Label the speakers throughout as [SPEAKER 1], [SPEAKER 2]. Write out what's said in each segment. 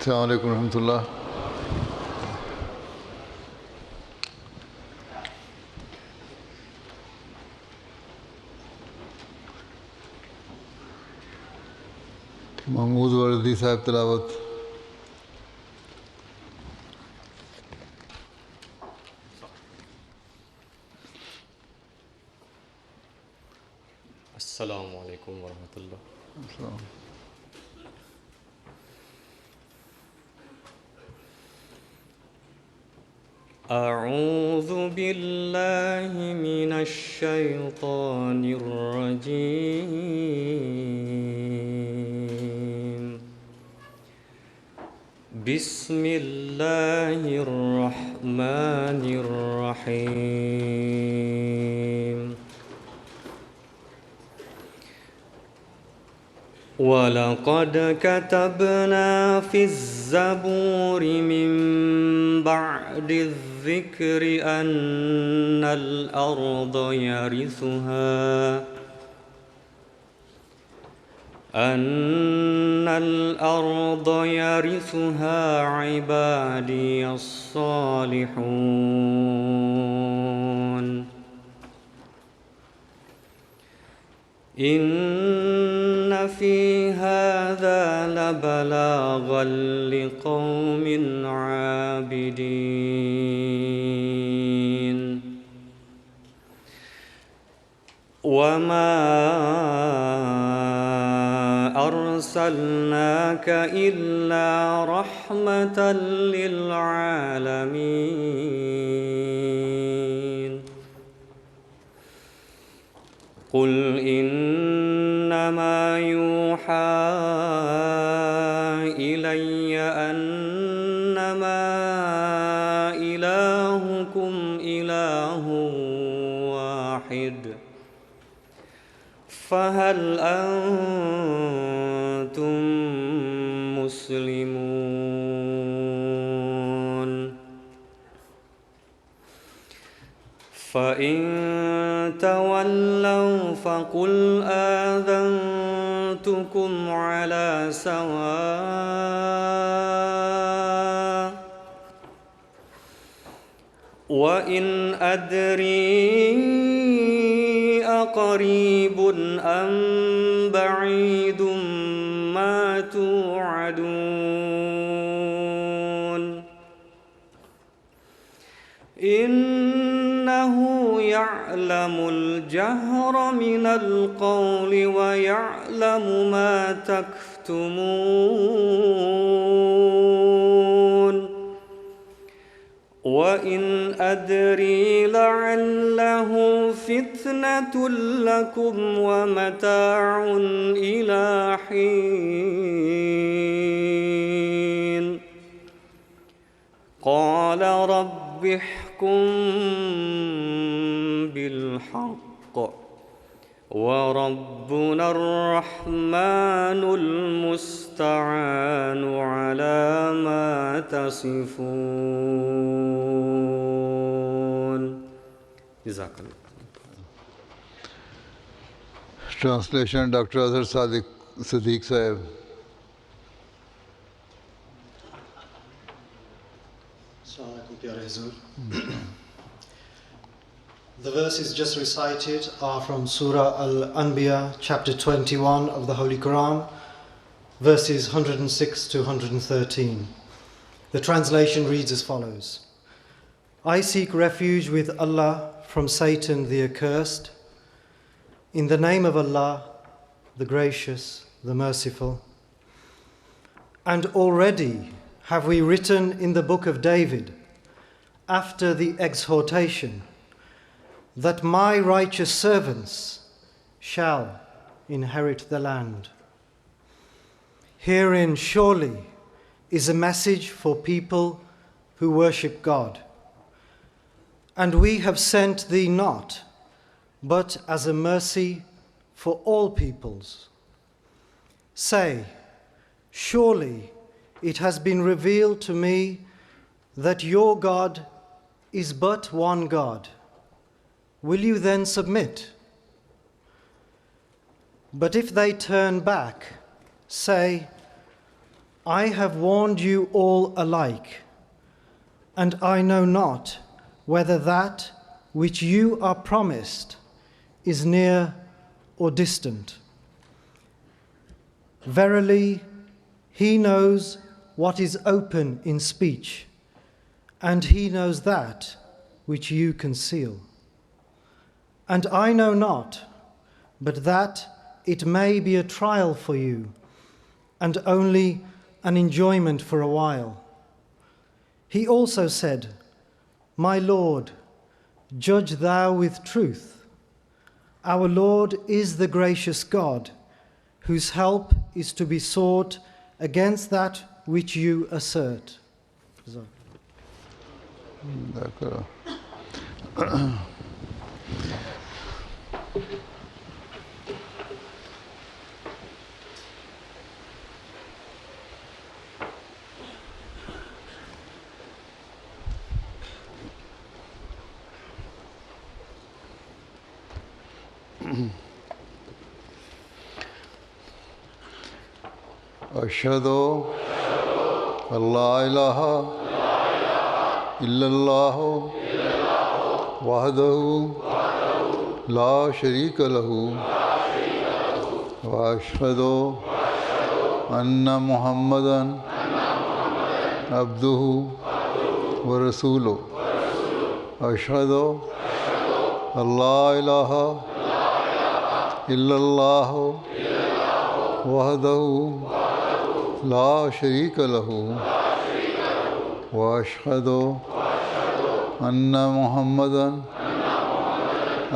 [SPEAKER 1] السلام علیکم ورحمۃ اللہ. محمود وردی صاحب تلاوت.
[SPEAKER 2] السلام علیکم ورحمۃ اللہ. اعوذ باللہ من الشیطان الرجیم. بسم اللہ الرحمن الرحیم. وَلَقَدْ كَتَبْنَا فِي الزَّبُورِ مِن بَعْدِ الذِّكْرِ أَنَّ الْأَرْضَ يَرِثُهَا عِبَادِيَ الصَّالِحُونَ. إِنَّ فِي هَذَا لَبَلَاغًا لِقَوْمٍ عَابِدِينَ. وَمَا أَرْسَلْنَاكَ إِلَّا رَحْمَةً لِلْعَالَمِينَ. قُلْ إِنَّمَا يُوحَى إِلَيَّ أَنَّمَا إِلَٰهُكُمْ إِلَٰهٌ وَاحِدٌ فَهَلْ أَنتُم مُّسْلِمُونَ؟ فَإِن تَوَلَّوْا فَقُلْ آذَنتُكُمْ عَلَىٰ سَوَاءٍ. وَإِنْ أَدْرِي أَقَرِيبٌ أَمْ بَعِيدٌ مَا تُوعَدُونَ. إِنَّهُ يَعْلَمُ الْجَهْرَ مِنَ الْقَوْلِ وَيَعْلَمُ مَا تَكْتُمُونَ. وَإِنْ أَدْرِي لَعَلَّهُ فِتْنَةٌ لَكُمْ وَمَتَاعٌ إِلَىٰ حِينٍ. قَالَ رَبِّ احْكُم بِالْحَقِّ وَرَبُّنَا الرَّحْمَٰنُ الْمُسْتَعَانُ عَلَىٰ مَا تَصِفُونَ. جزاک اللہ.
[SPEAKER 1] ٹرانسلیشن ڈاکٹر اظہر صدیق صاحب.
[SPEAKER 3] The verses just recited are from Surah Al-Anbiya, chapter 21 of the Holy Quran, verses 106 to 113. The translation reads as follows: I seek refuge with Allah from Satan the accursed. In the name of Allah, the Gracious, the Merciful. And already have we written in the book of David, after the exhortation, that my righteous servants shall inherit the land. Herein surely is a message for people who worship God. And we have sent thee not, but as a mercy for all peoples. Say, surely it has been revealed to me that your God is but one God. Will you then submit? But if they turn back, say, I have warned you all alike, and I know not whether that which you are promised is near or distant. Verily, He knows what is open in speech, and He knows that which you conceal. And I know not, but that it may be a trial for you, and only an enjoyment for a while. He also said, My Lord, judge thou with truth. Our Lord is the gracious God, whose help is to be sought against that which you assert.
[SPEAKER 1] D'accord. اشہدو اللہ الہ الا اللہ وحدہ لا شریک لہ واشہد ان محمدا عبدہ ورسولہ اشہد اللہ الہ الا اللہ وحدہ لا شریک لہ واشہد ان محمدا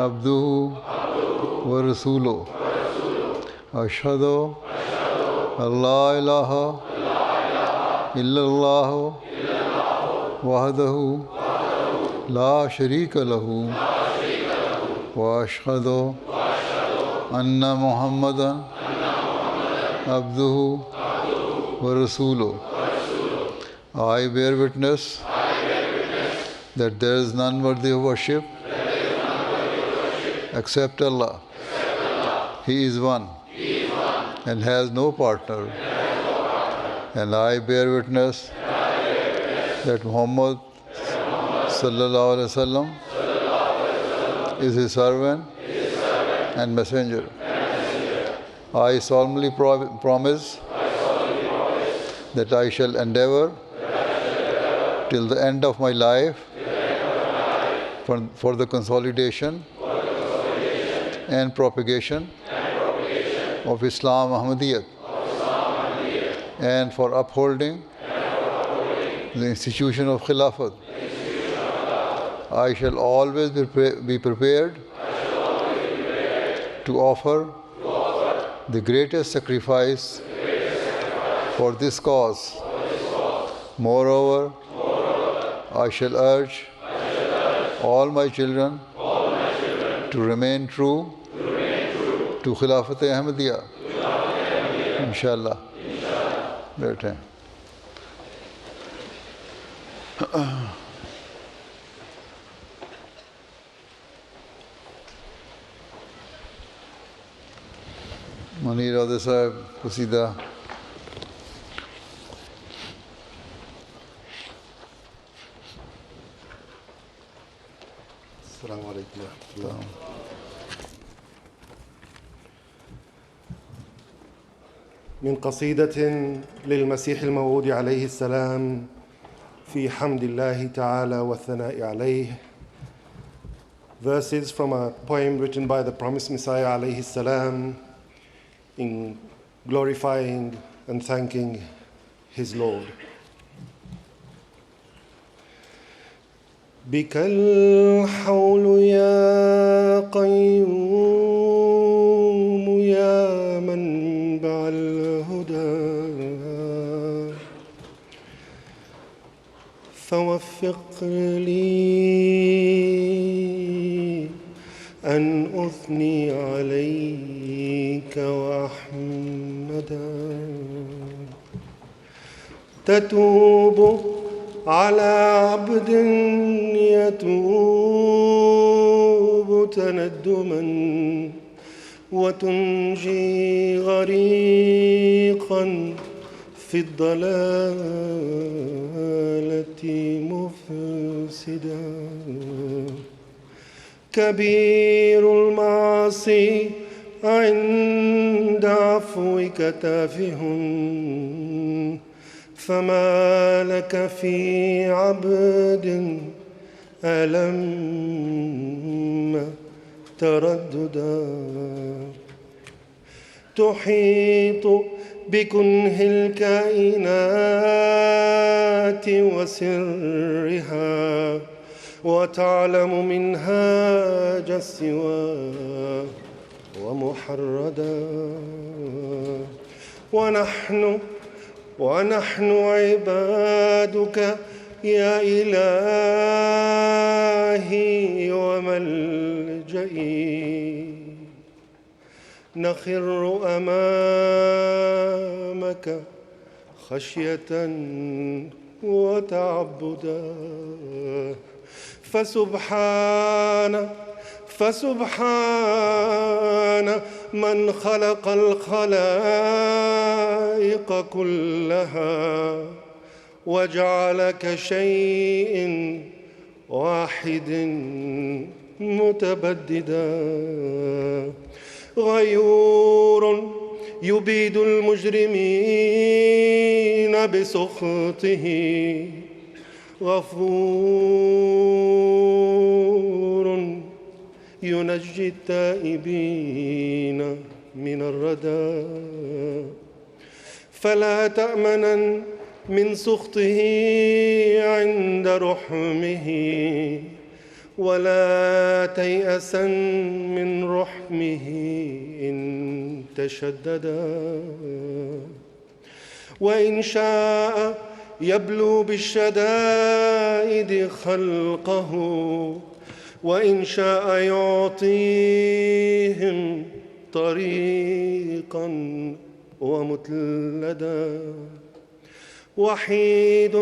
[SPEAKER 1] عبدہ ورسولہ اشہد اللہ الہ الا اللہ وحدہ لا شریک لہ واشہد ان محمدا عبدہ ورسولہ. I bear witness that there is none worthy of worship except Allah. He is one and has no partner. And I bear witness that Muhammad sallallahu alaihi wasallam is his servant and messenger. I solemnly promise that I shall endeavor till the end of my life for the consolidation and propagation of Islam Ahmadiyyat and for upholding the institution of Khilafat. I shall always be prepared to offer the greatest sacrifice for this cause. Moreover, I shall urge all my children to remain true to Khilafat Ahmadiyya. Inshallah. بیٹھیں. منیر عہدے صاحب قصیدہ.
[SPEAKER 4] السلام علیکم ورحمۃ اللہ. من قصيدة للمسيح الموعود عليه السلام في حمد الله تعالى والثناء عليه. Verses from a poem written by the promised Messiah عليه السلام in glorifying and thanking his Lord. بك الحول يا قيوم يا منبع الهدى فوفق لي أن أثني عليك وأحمدا تتوب على عبد يتوب تندما وتنجي غريقا في الضلالة مفسدا كبير المعاصي عند عفوك تافه فما لك في عبد ألم ترددا تحيط بكنه الكائنات وسرها وتعلم منهاج السوى ومحردا ونحن عبادك يا إلهي وملجئي نخر أمامك خشية وتعبدا فسبحان من خلق الخلائق كلها وجعل كشيء واحد متبددا غيور يبيد المجرمين بسخطه غفور ينجي التائبين من الردى فلا تأمنا من سخطه عند رحمه ولا تيأسا من رحمه إن تشددا وإن شاء يبلو بالشدائد خلقه وإن شاء يعطيهم طريقا ومتلدا وحيد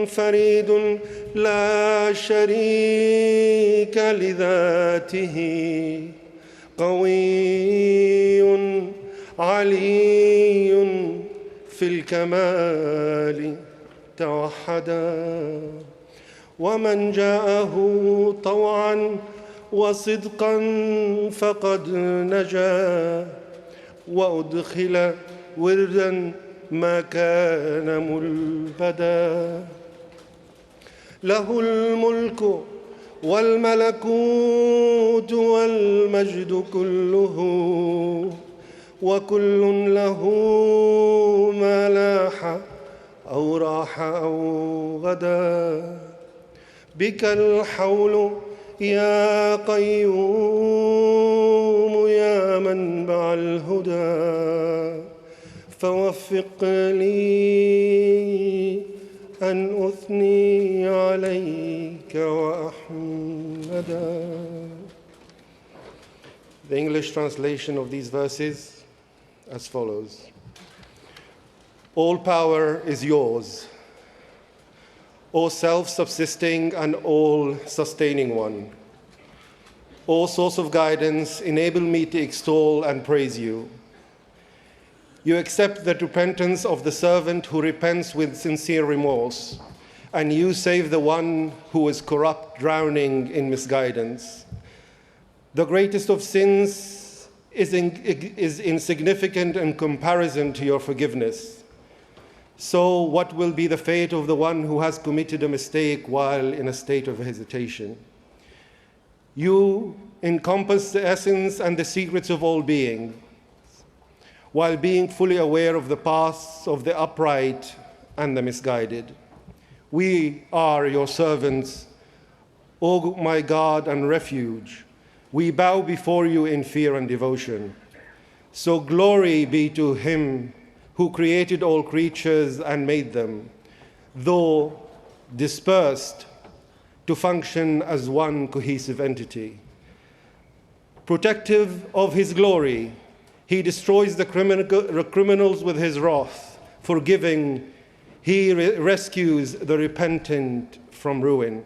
[SPEAKER 4] فريد لا شريك لذاته قوي علي في الكمال توحدا ومن جاءه طوعا وصدقا فقد نجا وأدخل وردا ما كان ملبدا له الملك والملكوت والمجد كله وكل له ما لاح أو راح أو غدا بك الحول يا قيوم يا منبع الهدى فوفق لي أن أثني عليك وأحمدا. The English translation of these verses as follows. All power is yours, O self-subsisting and all-sustaining one. O source of guidance, enable me to extol and praise you. You accept the repentance of the servant who repents with sincere remorse, and you save the one who is corrupt, drowning in misguidance. The greatest of sins is insignificant in comparison to your forgiveness. So what will be the fate of the one who has committed a mistake while in a state of hesitation? You encompass the essence and the secrets of all being, while being fully aware of the paths of the upright and the misguided. We are your servants, O my God and refuge. We bow before you in fear and devotion. So glory be to him who created all creatures and made them, though dispersed, to function as one cohesive entity. Protective of his glory, he destroys the criminals with his wrath. Forgiving, he rescues the repentant from ruin.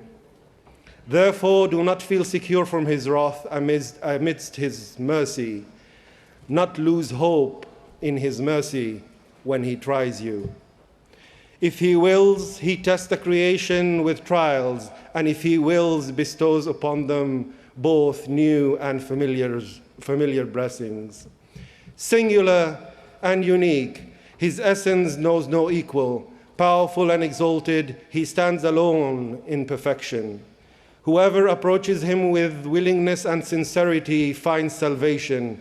[SPEAKER 4] Therefore, do not feel secure from his wrath amidst his mercy. Not lose hope in his mercy, when he tries you. If he wills, he tests the creation with trials, and if he wills, bestows upon them both new and familiar blessings. Singular and unique, his essence knows no equal. Powerful and exalted, he stands alone in perfection. Whoever approaches him with willingness and sincerity finds salvation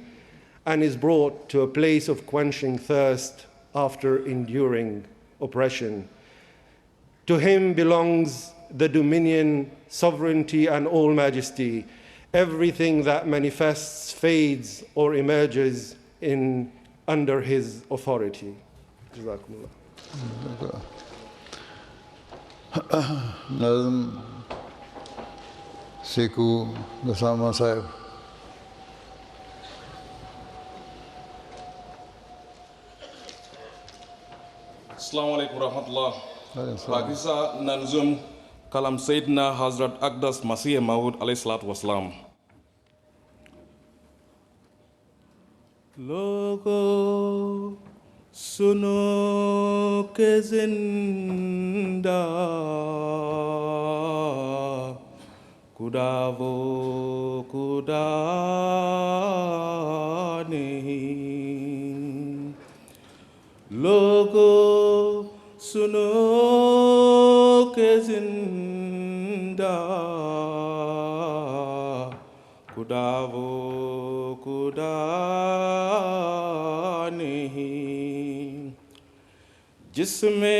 [SPEAKER 4] and is brought to a place of quenching thirst after enduring oppression. To him belongs the dominion, sovereignty, and all majesty. Everything that manifests, fades, or emerges under his authority. Jazakumullah.
[SPEAKER 1] Nazm Seku Dasama Sahib.
[SPEAKER 5] Assalamu alaikum warahmatullah. Pakisa Nanzum Kalam Sayyidina Hazrat Aqdas Masih Maud alayhi salatu wasalam.
[SPEAKER 6] Logo suno ke zinda kuda wo kuda nahi. Logo suno ke zinda kuda wo kuda nahi. Jisme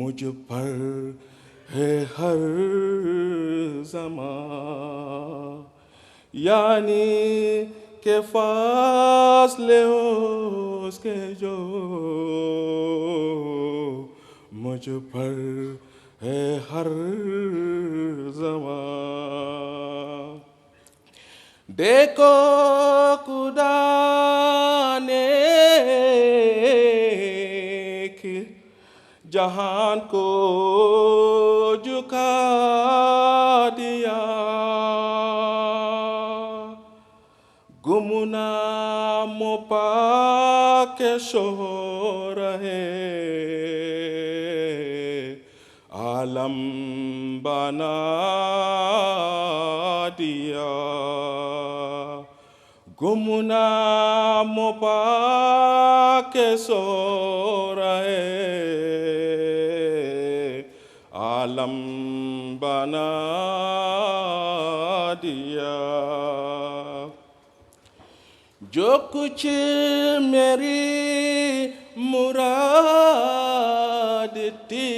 [SPEAKER 6] مجھ پر ہے ہر زمان، یعنی کہ فاصلے اس کے جو مجھ پر ہے ہر زمان۔ دیکھو خدا نے جہان کو جھکا دیا، گمنام و پاک شو رہے عالم بنا دیا، گمنام و پاک سو رہے عالم بنا دیا۔ جو کچھ میری مراد تھی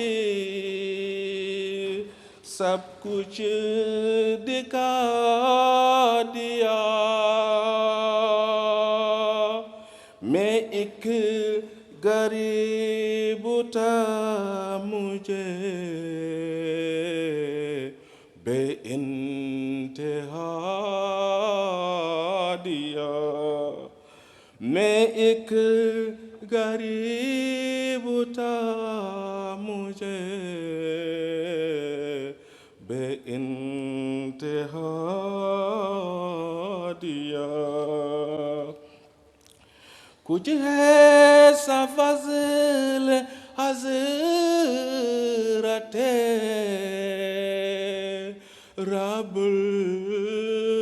[SPEAKER 6] سب کچھ دکھا دیا، میں ایک غریب تھا مجھے بے انتہا دیا، میں ایک غریب تھا مجھے بے انتہا دیا۔ کچھ ہے سا فضل حضرت رب البرا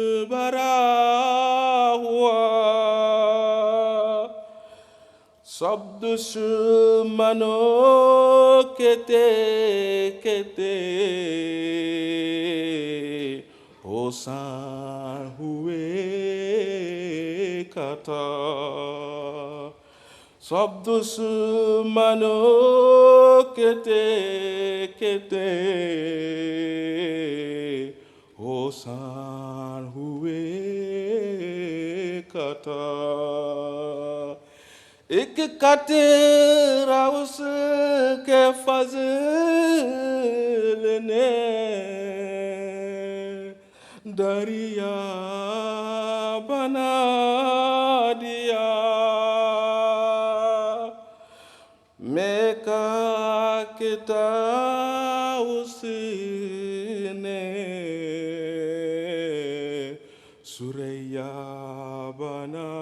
[SPEAKER 6] ہوا، سب دشمنوں کہتے ہوسان ہوئے کھتا، سب دشمنوں کہتے ہوسان ہوئے کھتا، ایک قطرہ اس کے فضل نے دریا بنا دیا، میں کا کتا اس نے سریا بنا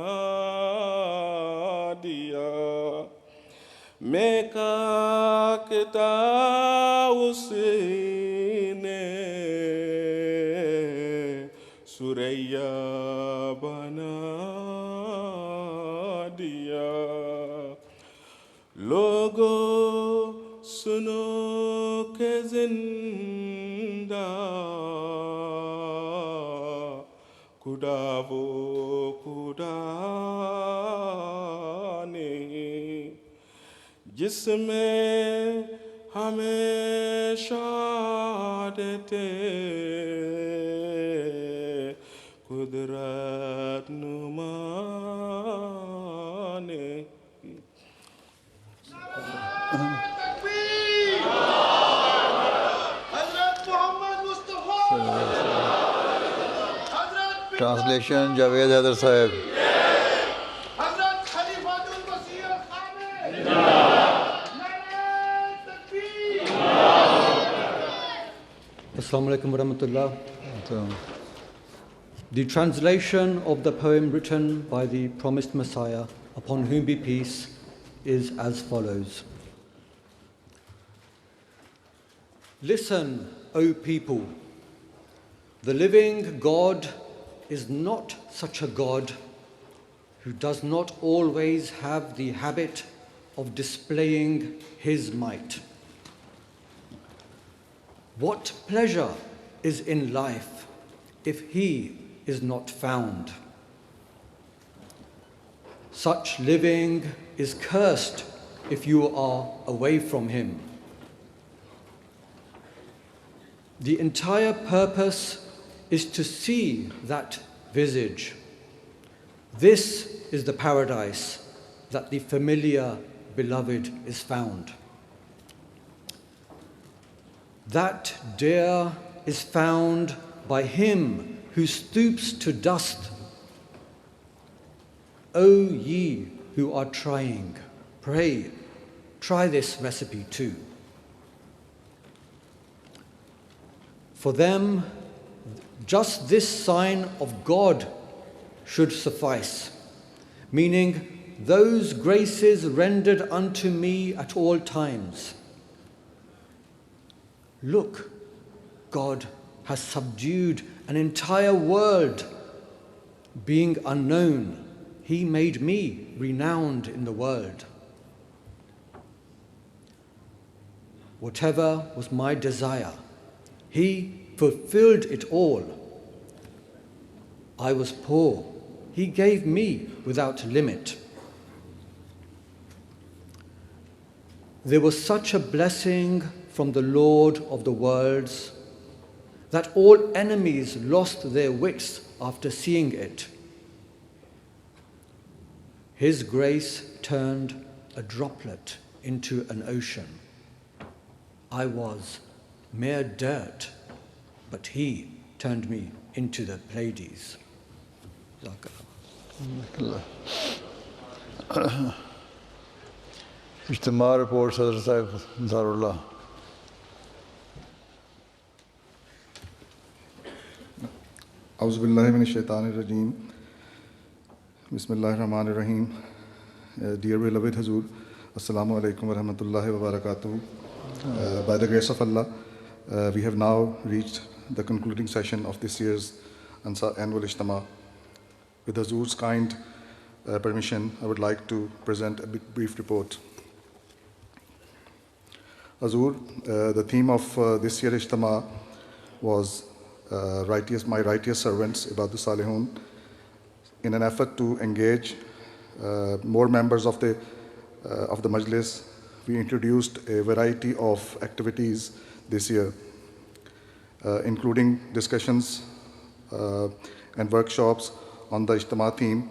[SPEAKER 6] دیا، میں کا کتا اس نے سریا بنا دیا۔ لوگوں سنو کہ زندہ خدا وہ خدا نہیں جس میں ہمیشہ دیتے قدرت نما نے۔
[SPEAKER 1] Translation Javed Haider Sahib.
[SPEAKER 7] Assalamu alaikum wa rahmatullah. The translation of the poem written by the promised Messiah, upon whom be peace, is as follows. Listen, O people, the living God is not such a God who does not always have the habit of displaying his might. What pleasure is in life if he is not found? such living is cursed if you are away from him. The entire purpose is to see that visage. This is the paradise that the familiar beloved is found. That dear is found by him who stoops to dust. O ye who are trying, pray, try this recipe too. For them, just this sign of God should suffice, meaning those graces rendered unto me at all times. Look, God has subdued an entire world. Being unknown, he made me renowned in the world. Whatever was my desire, he fulfilled it all. I was poor, he gave me without limit. There was such a blessing from the Lord of the worlds that all enemies lost their wits after seeing it. His grace turned a droplet into an ocean. I was mere dirt, but he turned me into the Pleiades.
[SPEAKER 1] اجتماع report صدر صاحب انصار اللہ.
[SPEAKER 8] اعوذ باللہ من الشیطان الرجیم. بسم اللہ الرحمن الرحیم. Dear beloved Hazur, Assalamu alaikum wa rahmatullahi wa barakatuh. By the grace of Allah, we have now reached the concluding session of this year's annual Ijtima. With Hazur's kind permission, I would like to present a brief report. Hazur, the theme of this year's Ijtima was my righteous servants, Ibadu Salihun. In an effort to engage more members of the Majlis, we introduced a variety of activities this year, including discussions and workshops on the Ijtima theme,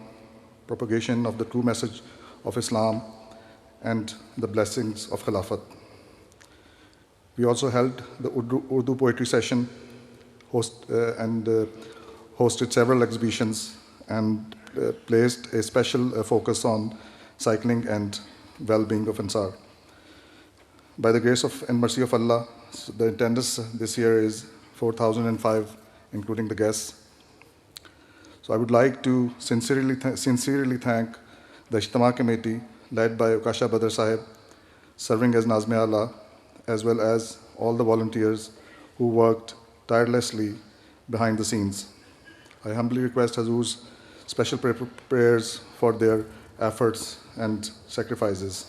[SPEAKER 8] propagation of the true message of Islam, and the blessings of Khilafat. We also held the Urdu poetry session hosted several exhibitions and placed a special focus on cycling and well-being of Ansar. By the grace of and mercy of Allah, the attendance this year is 4,005, including the guests. So I would like to sincerely thank the Ijtima committee led by Ukasha Badr Sahib, serving as Nazm-e-Ala, as well as all the volunteers who worked tirelessly behind the scenes. I humbly request Hazur's special prayers for their efforts and sacrifices.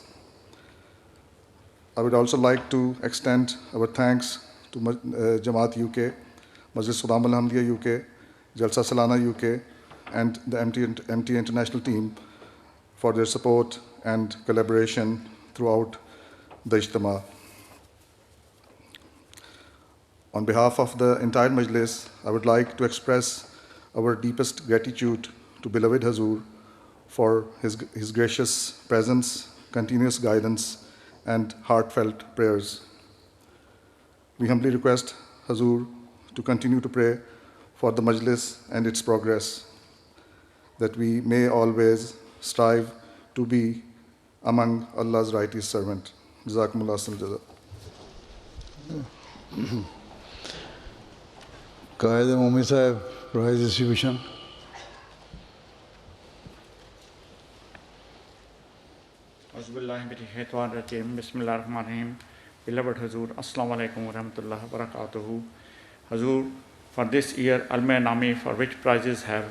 [SPEAKER 8] I would also like to extend our thanks to Jamaat UK, Majlis Khudam al-Hamdiya UK, Jalsa Salana UK, and the MT International team for their support and collaboration throughout the Ijtima. On behalf of the entire Majlis, I would like to express our deepest gratitude to beloved Hazur for his gracious presence, continuous guidance, and heartfelt prayers. We humbly request Hazur to continue to pray for the Majlis and its progress, that we may always strive to be among Allah's righteous servant. Jazakumullah khairan.
[SPEAKER 1] Qaid Momi Sahib, prize distribution.
[SPEAKER 9] Bismillahirrahmanirrahim. Beloved Hazur, Assalamu alaikum wa rahmatullahi wa barakatuhu. Hazur, for this year, Alma-e-Nami, for which prizes have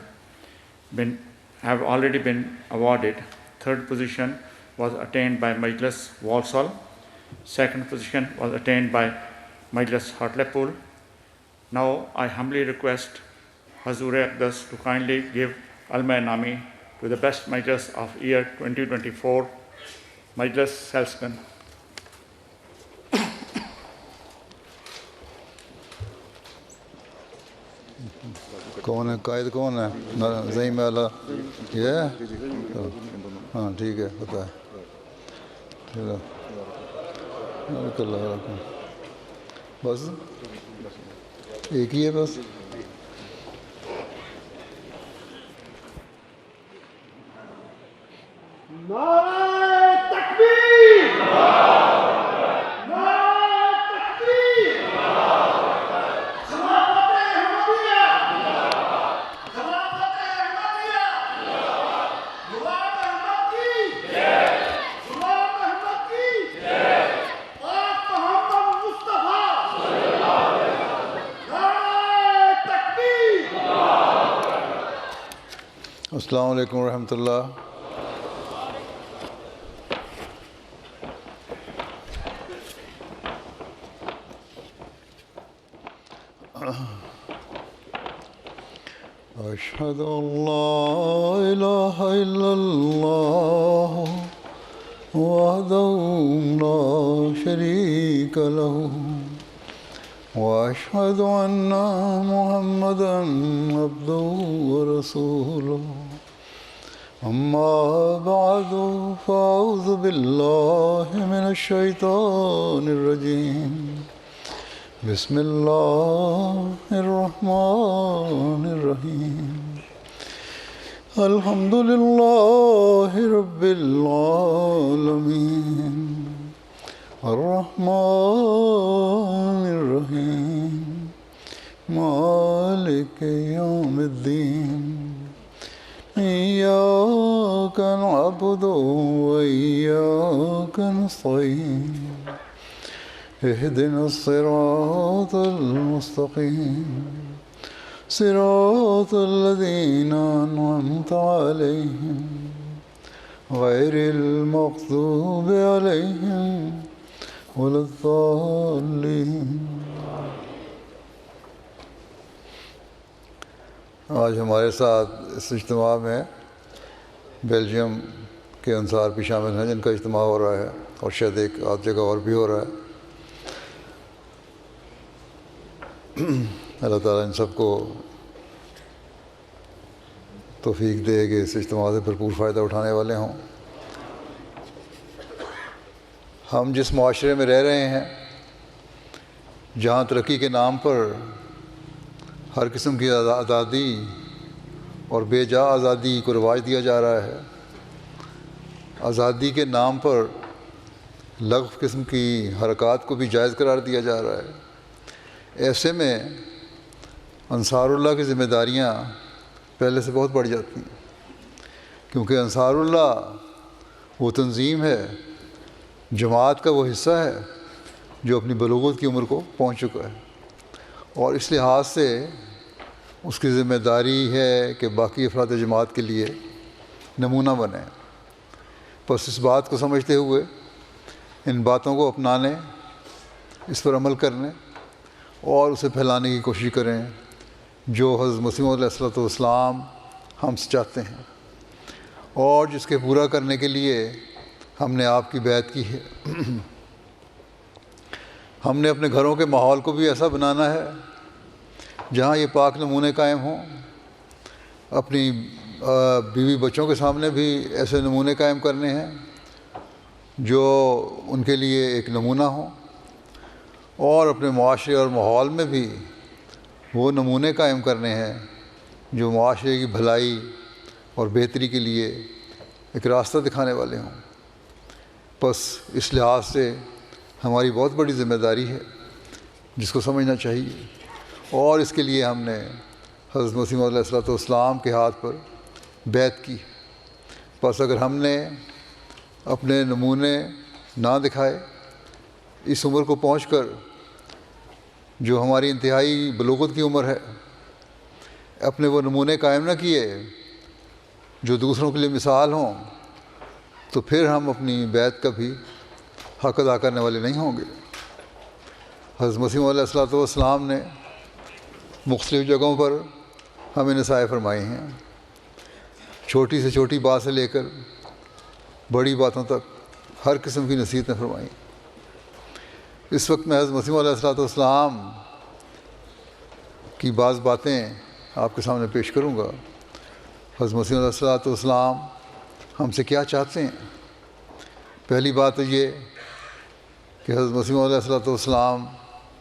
[SPEAKER 9] already been awarded. Third position was attained by Majlis Walsall. Second position was attained by Majlis Hartlepool. Now I humbly request Hazur Aqdas to kindly give Alma-e-Nami to the best Majlis of year 2024, Majlis Salesman.
[SPEAKER 1] کون ہے قائد؟ کون ہے؟ زعیم اعلیٰ یہ ہے؟ ہاں ٹھیک ہے، پتہ ہے. بس ایک ہی ہے بس. السلام علیکم ورحمۃ اللہ. أشهد أن لا إله إلا الله وحده لا شريك له وأشهد أن محمدا عبده ورسوله أما بعد فأعوذ بالله من الشيطان الرجيم بسم الله الرحمن الرحيم الحمد لله رب العالمين الرحمن الرحيم مالك يوم الدين إياك نعبد وإياك نستعين اهدنا الصراط المستقيم صراط الذين أنعمت عليهم غير المغضوب عليهم ولا الضالين. آج ہمارے ساتھ اس اجتماع میں بیلجیم کے انصار بھی شامل ہیں جن کا اجتماع ہو رہا ہے، اور شاید ایک آدھ جگہ اور بھی ہو رہا ہے. اللہ تعالیٰ ان سب کو توفیق دے کہ اس اجتماع سے بھرپور فائدہ اٹھانے والے ہوں. ہم جس معاشرے میں رہ رہے ہیں، جہاں ترقی کے نام پر ہر قسم کی آزادی اور بے جا آزادی کو رواج دیا جا رہا ہے، آزادی کے نام پر لغو قسم کی حرکات کو بھی جائز قرار دیا جا رہا ہے، ایسے میں انصار اللہ کی ذمہ داریاں پہلے سے بہت بڑھ جاتی ہیں، کیونکہ انصار اللہ وہ تنظیم ہے، جماعت کا وہ حصہ ہے جو اپنی بلوغت کی عمر کو پہنچ چکا ہے، اور اس لحاظ سے اس کی ذمہ داری ہے کہ باقی افراد جماعت کے لیے نمونہ بنے. بس اس بات کو سمجھتے ہوئے ان باتوں کو اپنانے، اس پر عمل کرنے اور اسے پھیلانے کی کوشش کریں جو حضرت مسیح موعود علیہ السلام ہم سے چاہتے ہیں، اور جس کے پورا کرنے کے لیے ہم نے آپ کی بیعت کی ہے. ہم نے اپنے گھروں کے ماحول کو بھی ایسا بنانا ہے جہاں یہ پاک نمونے قائم ہوں، اپنی بیوی بچوں کے سامنے بھی ایسے نمونے قائم کرنے ہیں جو ان کے لیے ایک نمونہ ہوں، اور اپنے معاشرے اور ماحول میں بھی وہ نمونے قائم کرنے ہیں جو معاشرے کی بھلائی اور بہتری کے لیے ایک راستہ دکھانے والے ہوں. بس اس لحاظ سے ہماری بہت بڑی ذمہ داری ہے جس کو سمجھنا چاہیے، اور اس کے لیے ہم نے حضرت مسیح موعود علیہ السلام کے ہاتھ پر بیعت کی. بس اگر ہم نے اپنے نمونے نہ دکھائے، اس عمر کو پہنچ کر جو ہماری انتہائی بلوغت کی عمر ہے، اپنے وہ نمونے قائم نہ کیے جو دوسروں کے لیے مثال ہوں، تو پھر ہم اپنی بیعت کا بھی حق ادا کرنے والے نہیں ہوں گے. حضرت مسیح موعود علیہ السلام نے مختلف جگہوں پر ہمیں نصائح فرمائی ہیں. چھوٹی سے چھوٹی بات سے لے کر بڑی باتوں تک ہر قسم کی نصیحتیں فرمائیں۔ اس وقت میں حضرت مسیح علیہ السلام کی بعض باتیں آپ کے سامنے پیش کروں گا۔ حضرت مسیح علیہ السلام ہم سے کیا چاہتے ہیں؟ پہلی بات تو یہ کہ حضرت مسیح علیہ السلام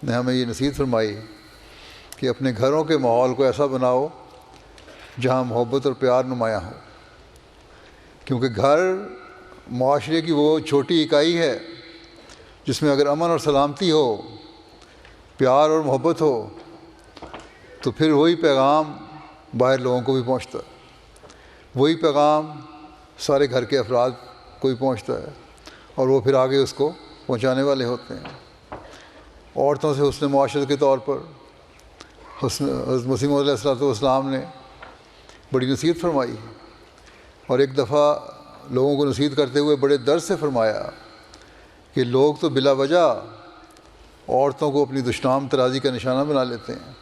[SPEAKER 1] نے ہمیں یہ نصیحت فرمائی کہ اپنے گھروں کے ماحول کو ایسا بناؤ جہاں محبت اور پیار نمایاں ہو، کیونکہ گھر معاشرے کی وہ چھوٹی اکائی ہے جس میں اگر امن اور سلامتی ہو، پیار اور محبت ہو، تو پھر وہی پیغام باہر لوگوں کو بھی پہنچتا ہے، وہی پیغام سارے گھر کے افراد کو بھی پہنچتا ہے، اور وہ پھر آگے اس کو پہنچانے والے ہوتے ہیں۔ عورتوں سے حسن معاشرت کے طور پر حضرت مسیح علیہ السلام نے بڑی نصیحت فرمائی، اور ایک دفعہ لوگوں کو نصیحت کرتے ہوئے بڑے درد سے فرمایا کہ لوگ تو بلا وجہ عورتوں کو اپنی دشنام ترازی کا نشانہ بنا لیتے ہیں،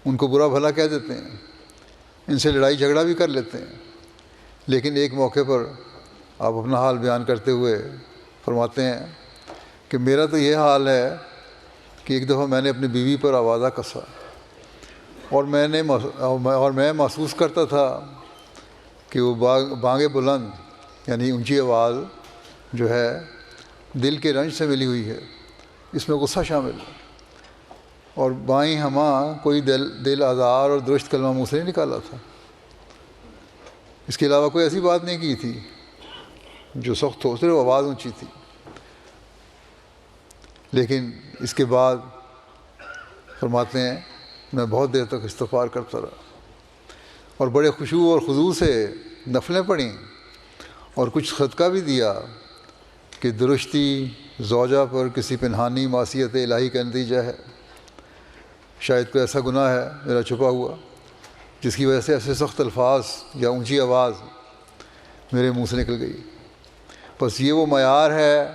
[SPEAKER 1] ان کو برا بھلا کہہ دیتے ہیں، ان سے لڑائی جھگڑا بھی کر لیتے ہیں، لیکن ایک موقع پر آپ اپنا حال بیان کرتے ہوئے فرماتے ہیں کہ میرا تو یہ حال ہے کہ ایک دفعہ میں نے اپنی بیوی پر آوازہ کسا، اور میں محسوس کرتا تھا کہ وہ بانگ بلند یعنی اونچی آواز جو ہے دل کے رنج سے ملی ہوئی ہے، اس میں غصہ شامل ہے، اور بائیں ہمہ کوئی دل آزار اور درست کلمہ منہ سے نہیں نکالا تھا، اس کے علاوہ کوئی ایسی بات نہیں کی تھی جو سخت ہو، صرف آواز اونچی تھی۔ لیکن اس کے بعد فرماتے ہیں میں بہت دیر تک استغفار کرتا رہا، اور بڑے خشوع اور خضوع سے نفلیں پڑھیں، اور کچھ صدقہ بھی دیا کہ درستی زوجہ پر کسی پنہانی معصیت الہی کا نتیجہ ہے، شاید کوئی ایسا گناہ ہے میرا چھپا ہوا جس کی وجہ سے ایسے سخت الفاظ یا اونچی آواز میرے منہ سے نکل گئی۔ بس یہ وہ معیار ہے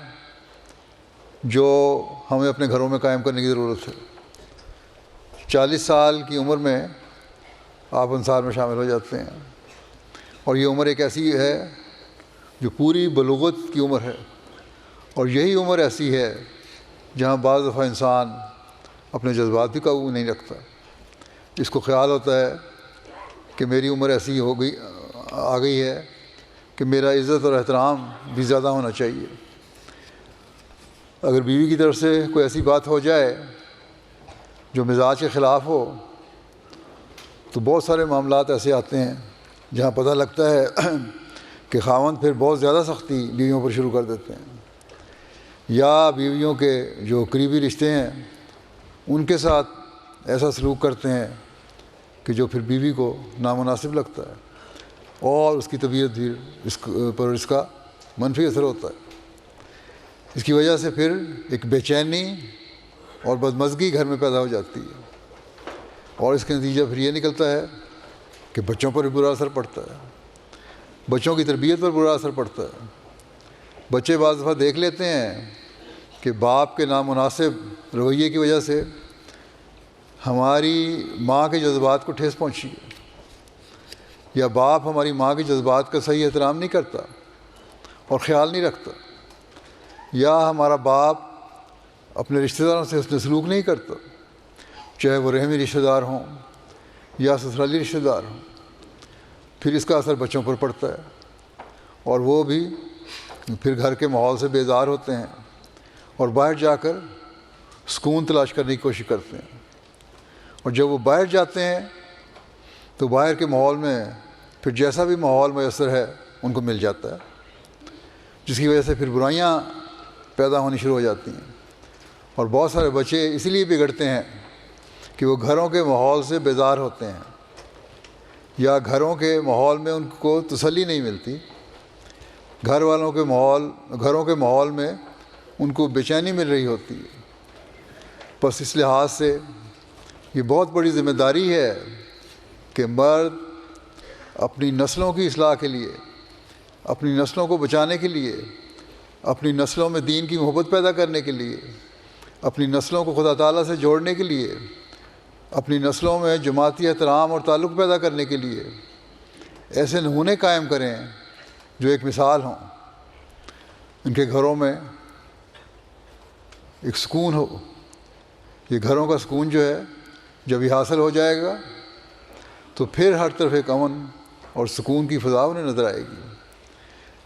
[SPEAKER 1] جو ہمیں اپنے گھروں میں قائم کرنے کی ضرورت ہے۔ 40 سال کی عمر میں آپ انصار میں شامل ہو جاتے ہیں، اور یہ عمر ایک ایسی ہے جو پوری بلوغت کی عمر ہے، اور یہی عمر ایسی ہے جہاں بعض دفعہ انسان اپنے جذبات بھی قابو نہیں رکھتا، اس کو خیال ہوتا ہے کہ میری عمر ایسی آ گئی ہے کہ میرا عزت اور احترام بھی زیادہ ہونا چاہیے۔ اگر بیوی کی طرف سے کوئی ایسی بات ہو جائے جو مزاج کے خلاف ہو تو بہت سارے معاملات ایسے آتے ہیں جہاں پتہ لگتا ہے کہ خاوند پھر بہت زیادہ سختی بیویوں پر شروع کر دیتے ہیں، یا بیویوں کے جو قریبی رشتے ہیں ان کے ساتھ ایسا سلوک کرتے ہیں کہ جو پھر بیوی کو نامناسب لگتا ہے، اور اس کی طبیعت بھی اس کا منفی اثر ہوتا ہے۔ اس کی وجہ سے پھر ایک بے چینی اور بدمزگی گھر میں پیدا ہو جاتی ہے، اور اس کا نتیجہ پھر یہ نکلتا ہے کہ بچوں پر بھی برا اثر پڑتا ہے، بچوں کی تربیت پر برا اثر پڑتا ہے۔ بچے بعض دفعہ دیکھ لیتے ہیں کہ باپ کے نامناسب رویے کی وجہ سے ہماری ماں کے جذبات کو ٹھیس پہنچی ہے، یا باپ ہماری ماں کے جذبات کا صحیح احترام نہیں کرتا اور خیال نہیں رکھتا، یا ہمارا باپ اپنے رشتہ داروں سے حسن سلوک نہیں کرتا، چاہے وہ رحمی رشتہ دار ہوں یا سسرالی رشتہ دار ہوں، پھر اس کا اثر بچوں پر پڑتا ہے، اور وہ بھی پھر گھر کے ماحول سے بیزار ہوتے ہیں اور باہر جا کر سکون تلاش کرنے کی کوشش کرتے ہیں، اور جب وہ باہر جاتے ہیں تو باہر کے ماحول میں پھر جیسا بھی ماحول میسر ہے ان کو مل جاتا ہے، جس کی وجہ سے پھر برائیاں پیدا ہونی شروع ہو جاتی ہیں، اور بہت سارے بچے اسی لیے بگڑتے ہیں کہ وہ گھروں کے ماحول سے بیزار ہوتے ہیں، یا گھروں کے ماحول میں ان کو تسلی نہیں ملتی، گھروں کے ماحول میں ان کو بے چینی مل رہی ہوتی ہے۔ بس اس لحاظ سے یہ بہت بڑی ذمہ داری ہے کہ مرد اپنی نسلوں کی اصلاح کے لیے، اپنی نسلوں کو بچانے کے لیے، اپنی نسلوں میں دین کی محبت پیدا کرنے کے لیے، اپنی نسلوں کو خدا تعالیٰ سے جوڑنے کے لیے، اپنی نسلوں میں جماعتی احترام اور تعلق پیدا کرنے کے لیے ایسے نمونے قائم کریں جو ایک مثال ہوں. ان کے گھروں میں ایک سکون ہو. یہ گھروں کا سکون جو ہے جب یہ حاصل ہو جائے گا تو پھر ہر طرف ایک امن اور سکون کی فضا انہیں نظر آئے گی،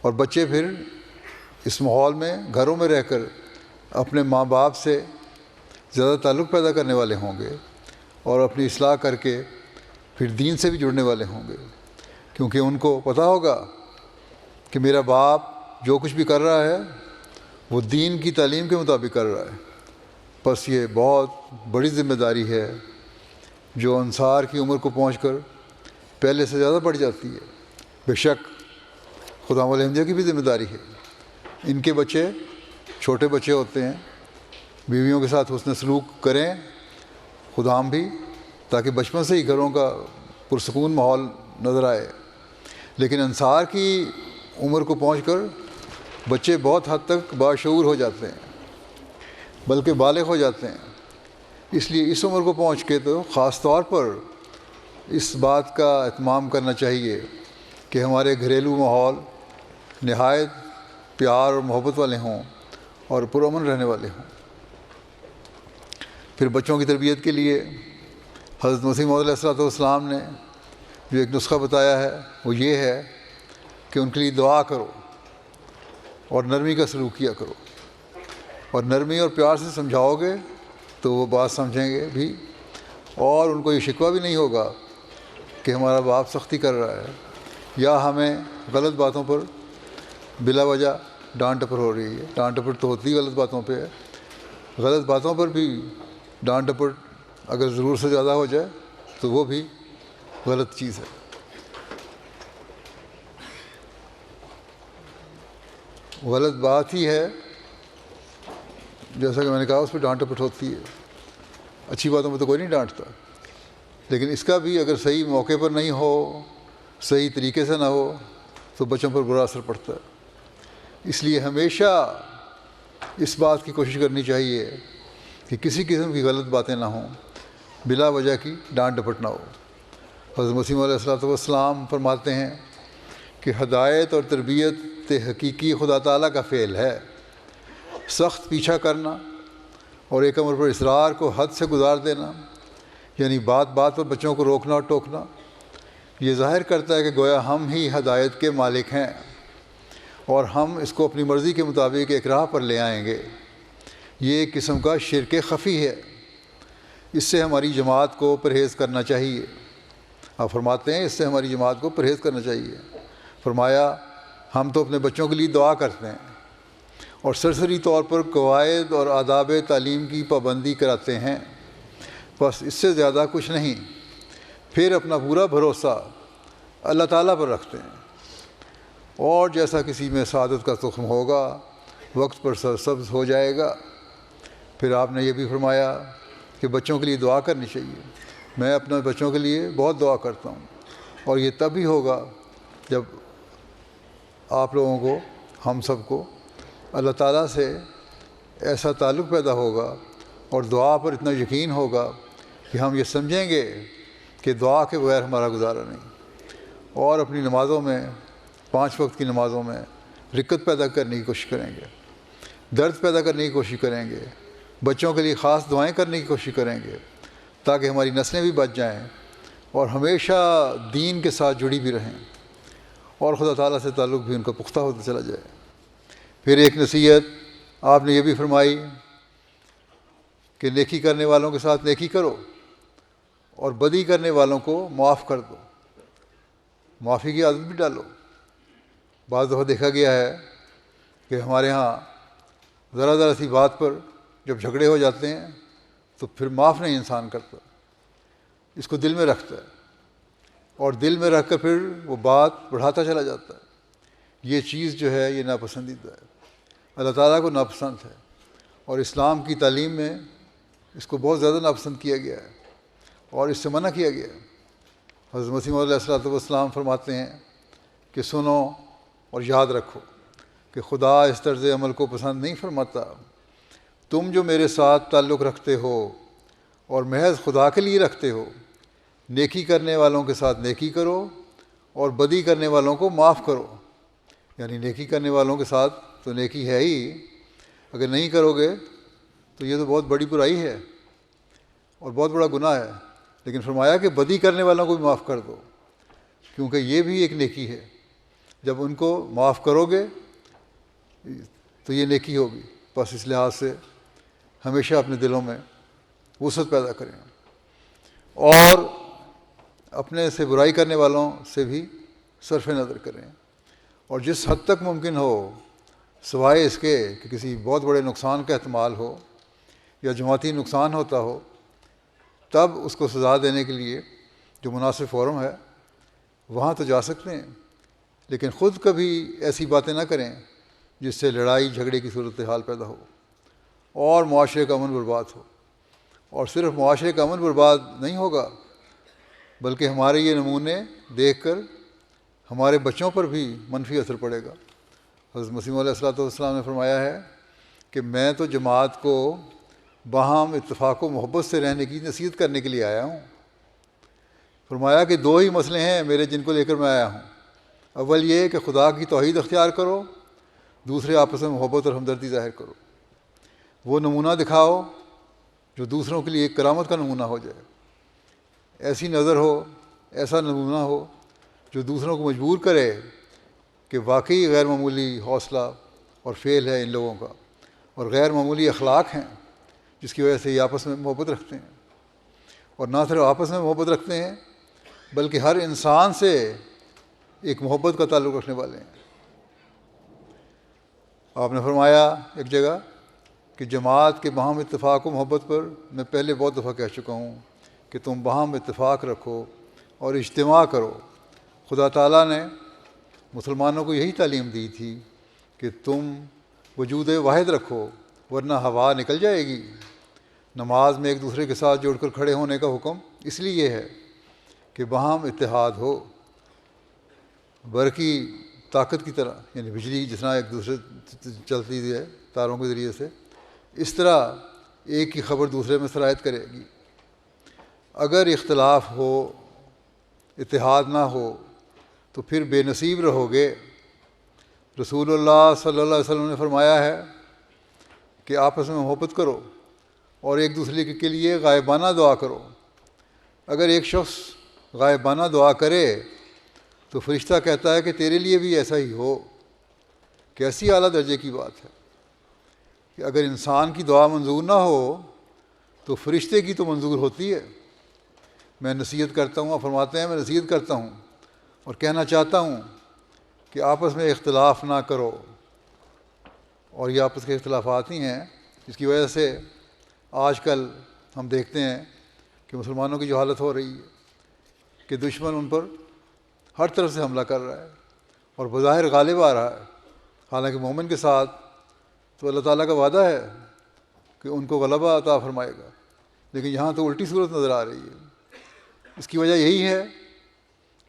[SPEAKER 1] اور بچے پھر اس ماحول میں گھروں میں رہ کر اپنے ماں باپ سے زیادہ تعلق پیدا کرنے والے ہوں گے اور اپنی اصلاح کر کے پھر دین سے بھی جڑنے والے ہوں گے، کیونکہ ان کو پتہ ہوگا کہ میرا باپ جو کچھ بھی کر رہا ہے وہ دین کی تعلیم کے مطابق کر رہا ہے. بس یہ بہت بڑی ذمہ داری ہے جو انصار کی عمر کو پہنچ کر پہلے سے زیادہ بڑھ جاتی ہے. بے شک خدام الحمدیہ کی بھی ذمہ داری ہے. ان کے بچے چھوٹے بچے ہوتے ہیں، بیویوں کے ساتھ حسن سلوک کریں خدام بھی، تاکہ بچپن سے ہی گھروں کا پرسکون ماحول نظر آئے. لیکن انصار کی عمر کو پہنچ کر بچے بہت حد تک باشعور ہو جاتے ہیں، بلکہ بالغ ہو جاتے ہیں. اس لیے اس عمر کو پہنچ کے تو خاص طور پر اس بات کا اہتمام کرنا چاہیے کہ ہمارے گھریلو ماحول نہایت پیار اور محبت والے ہوں اور پرامن رہنے والے ہوں. پھر بچوں کی تربیت کے لیے حضرت مسیح موعود علیہ السلام نے جو ایک نسخہ بتایا ہے وہ یہ ہے کہ ان کے لیے دعا کرو اور نرمی کا سلوک کیا کرو، اور نرمی اور پیار سے سمجھاؤ گے تو وہ بات سمجھیں گے بھی، اور ان کو یہ شکوہ بھی نہیں ہوگا کہ ہمارا باپ سختی کر رہا ہے یا ہمیں غلط باتوں پر بلا وجہ ڈانٹ ٹپڑ ہو رہی ہے. ڈانٹ ٹپڑ تو ہوتی غلط باتوں پہ ہے، غلط باتوں پر بھی ڈانٹ ٹپڑ اگر ضرور سے زیادہ ہو جائے تو وہ بھی غلط چیز ہے. غلط بات ہی ہے، جیسا کہ میں نے کہا اس پہ ڈانٹ ٹپٹ ہوتی ہے. اچھی باتوں پہ تو کوئی نہیں ڈانٹتا، لیکن اس کا بھی اگر صحیح موقع پر نہیں ہو، صحیح طریقے سے نہ ہو تو بچوں پر برا اثر پڑتا ہے. اس لیے ہمیشہ اس بات کی کوشش کرنی چاہیے کہ کسی قسم کی غلط باتیں نہ ہوں، بلا وجہ کی ڈانٹ ڈپٹ نہ ہو. حضرت مسیح علیہ السلام فرماتے ہیں کہ ہدایت اور تربیت حقیقی خدا تعالیٰ کا فعل ہے. سخت پیچھا کرنا اور ایک امر پر اصرار کو حد سے گزار دینا، یعنی بات بات پر بچوں کو روکنا اور ٹوکنا، یہ ظاہر کرتا ہے کہ گویا ہم ہی ہدایت کے مالک ہیں اور ہم اس کو اپنی مرضی کے مطابق ایک راہ پر لے آئیں گے. یہ ایک قسم کا شرک خفی ہے. اس سے ہماری جماعت کو پرہیز کرنا چاہیے. آپ فرماتے ہیں اس سے ہماری جماعت کو پرہیز کرنا چاہیے. فرمایا ہم تو اپنے بچوں کے لیے دعا کرتے ہیں اور سرسری طور پر قواعد اور آداب تعلیم کی پابندی کراتے ہیں، بس اس سے زیادہ کچھ نہیں. پھر اپنا پورا بھروسہ اللہ تعالیٰ پر رکھتے ہیں، اور جیسا کسی میں سعادت کا تخم ہوگا وقت پر سرسبز ہو جائے گا. پھر آپ نے یہ بھی فرمایا کہ بچوں کے لیے دعا کرنی چاہیے. میں اپنے بچوں کے لیے بہت دعا کرتا ہوں، اور یہ تب ہی ہوگا جب آپ لوگوں کو، ہم سب کو اللہ تعالیٰ سے ایسا تعلق پیدا ہوگا اور دعا پر اتنا یقین ہوگا کہ ہم یہ سمجھیں گے کہ دعا کے بغیر ہمارا گزارا نہیں. اور اپنی نمازوں میں، 5 وقت کی نمازوں میں رکت پیدا کرنے کی کوشش کریں گے، درد پیدا کرنے کی کوشش کریں گے، بچوں کے لیے خاص دعائیں کرنے کی کوشش کریں گے تاکہ ہماری نسلیں بھی بچ جائیں اور ہمیشہ دین کے ساتھ جڑی بھی رہیں اور خدا تعالیٰ سے تعلق بھی ان کا پختہ ہوتا چلا جائے. پھر ایک نصیحت آپ نے یہ بھی فرمائی کہ نیکی کرنے والوں کے ساتھ نیکی کرو اور بدی کرنے والوں کو معاف کر دو. معافی کی عادت بھی ڈالو. بعض دفعہ دیکھا گیا ہے کہ ہمارے ہاں ذرا سی بات پر جب جھگڑے ہو جاتے ہیں تو پھر معاف نہیں انسان کرتا، اس کو دل میں رکھتا ہے اور دل میں رکھ کر پھر وہ بات بڑھاتا چلا جاتا ہے. یہ چیز جو ہے یہ ناپسندیدہ ہے، اللہ تعالیٰ کو ناپسند ہے، اور اسلام کی تعلیم میں اس کو بہت زیادہ ناپسند کیا گیا ہے اور اس سے منع کیا گیا ہے. حضرت مسیح موعود علیہ السلام فرماتے ہیں کہ سنو اور یاد رکھو کہ خدا اس طرز عمل کو پسند نہیں فرماتا. تم جو میرے ساتھ تعلق رکھتے ہو اور محض خدا کے لیے رکھتے ہو، نیکی کرنے والوں کے ساتھ نیکی کرو اور بدی کرنے والوں کو معاف کرو. یعنی نیکی کرنے والوں کے ساتھ تو نیکی ہے ہی، اگر نہیں کرو گے تو یہ تو بہت بڑی برائی ہے اور بہت بڑا گناہ ہے. لیکن فرمایا کہ بدی کرنے والوں کو بھی معاف کر دو، کیونکہ یہ بھی ایک نیکی ہے. جب ان کو معاف کرو گے تو یہ نیکی ہوگی. بس اس لحاظ سے ہمیشہ اپنے دلوں میں وسعت پیدا کریں اور اپنے سے برائی کرنے والوں سے بھی صرف نظر کریں، اور جس حد تک ممکن ہو سوائے اس کے کہ کسی بہت بڑے نقصان کا احتمال ہو یا جماعتی نقصان ہوتا ہو، تب اس کو سزا دینے کے لیے جو مناسب فورم ہے وہاں تو جا سکتے ہیں. لیکن خود کبھی ایسی باتیں نہ کریں جس سے لڑائی جھگڑے کی صورتحال پیدا ہو اور معاشرے کا امن برباد ہو. اور صرف معاشرے کا امن برباد نہیں ہوگا بلکہ ہمارے یہ نمونے دیکھ کر ہمارے بچوں پر بھی منفی اثر پڑے گا. حضرت مسیح علیہ الصلوۃ والسلام نے فرمایا ہے کہ میں تو جماعت کو باہم اتفاق و محبت سے رہنے کی نصیحت کرنے کے لیے آیا ہوں. فرمایا کہ 2 ہی مسئلے ہیں میرے جن کو لے کر میں آیا ہوں. اول یہ کہ خدا کی توحید اختیار کرو، دوسرے آپس میں محبت اور ہمدردی ظاہر کرو. وہ نمونہ دکھاؤ جو دوسروں کے لیے ایک کرامت کا نمونہ ہو جائے. ایسی نظر ہو، ایسا نمونہ ہو جو دوسروں کو مجبور کرے کہ واقعی غیر معمولی حوصلہ اور فعل ہے ان لوگوں کا، اور غیر معمولی اخلاق ہیں جس کی وجہ سے یہ آپس میں محبت رکھتے ہیں. اور نہ صرف آپس میں محبت رکھتے ہیں بلکہ ہر انسان سے ایک محبت کا تعلق رکھنے والے ہیں. آپ نے فرمایا ایک جگہ کہ جماعت کے باہم اتفاق و محبت پر میں پہلے بہت دفعہ کہہ چکا ہوں کہ تم باہم اتفاق رکھو اور اجتماع کرو. خدا تعالیٰ نے مسلمانوں کو یہی تعلیم دی تھی کہ تم وجود واحد رکھو ورنہ ہوا نکل جائے گی. نماز میں ایک دوسرے کے ساتھ جوڑ کر کھڑے ہونے کا حکم اس لیے ہے کہ باہم اتحاد ہو. برقی طاقت کی طرح، یعنی بجلی جس طرح ایک دوسرے چلتی ہے تاروں کے ذریعے سے، اس طرح ایک کی خبر دوسرے میں سرایت کرے گی. اگر اختلاف ہو، اتحاد نہ ہو تو پھر بے نصیب رہو گے. رسول اللہ صلی اللہ علیہ وسلم نے فرمایا ہے کہ آپس میں محبت کرو اور ایک دوسرے کے لیے غائبانہ دعا کرو. اگر ایک شخص غائبانہ دعا کرے تو فرشتہ کہتا ہے کہ تیرے لیے بھی ایسا ہی ہو. کیسی اعلیٰ درجے کی بات ہے کہ اگر انسان کی دعا منظور نہ ہو تو فرشتے کی تو منظور ہوتی ہے. میں نصیحت کرتا ہوں، فرماتے ہیں میں نصیحت کرتا ہوں اور کہنا چاہتا ہوں کہ آپس میں اختلاف نہ کرو. اور یہ آپس کے اختلافات ہی ہیں جس کی وجہ سے آج کل ہم دیکھتے ہیں کہ مسلمانوں کی جو حالت ہو رہی ہے کہ دشمن ان پر ہر طرف سے حملہ کر رہا ہے اور بظاہر غالب آ رہا ہے. حالانکہ مومن کے ساتھ تو اللہ تعالیٰ کا وعدہ ہے کہ ان کو غلبہ عطا فرمائے گا، لیکن یہاں تو الٹی صورت نظر آ رہی ہے. اس کی وجہ یہی ہے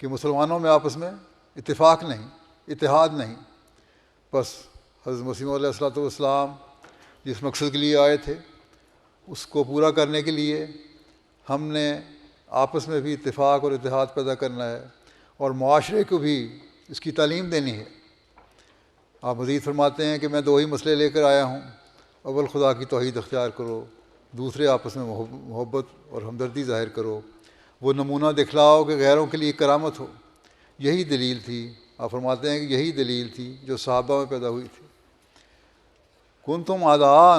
[SPEAKER 1] کہ مسلمانوں میں آپس میں اتفاق نہیں، اتحاد نہیں. بس حضرت مسیح علیہ الصلوۃ والسلام جس مقصد کے لیے آئے تھے اس کو پورا کرنے کے لیے ہم نے آپس میں بھی اتفاق اور اتحاد پیدا کرنا ہے اور معاشرے کو بھی اس کی تعلیم دینی ہے. آپ مزید فرماتے ہیں کہ میں 2 ہی مسئلے لے کر آیا ہوں. اول خدا کی توحید اختیار کرو، دوسرے آپس میں محبت اور ہمدردی ظاہر کرو. وہ نمونہ دکھلاؤ کہ غیروں کے لیے کرامت ہو. یہی دلیل تھی، آپ فرماتے ہیں کہ یہی دلیل تھی جو صحابہ میں پیدا ہوئی تھی. کنتم اعداء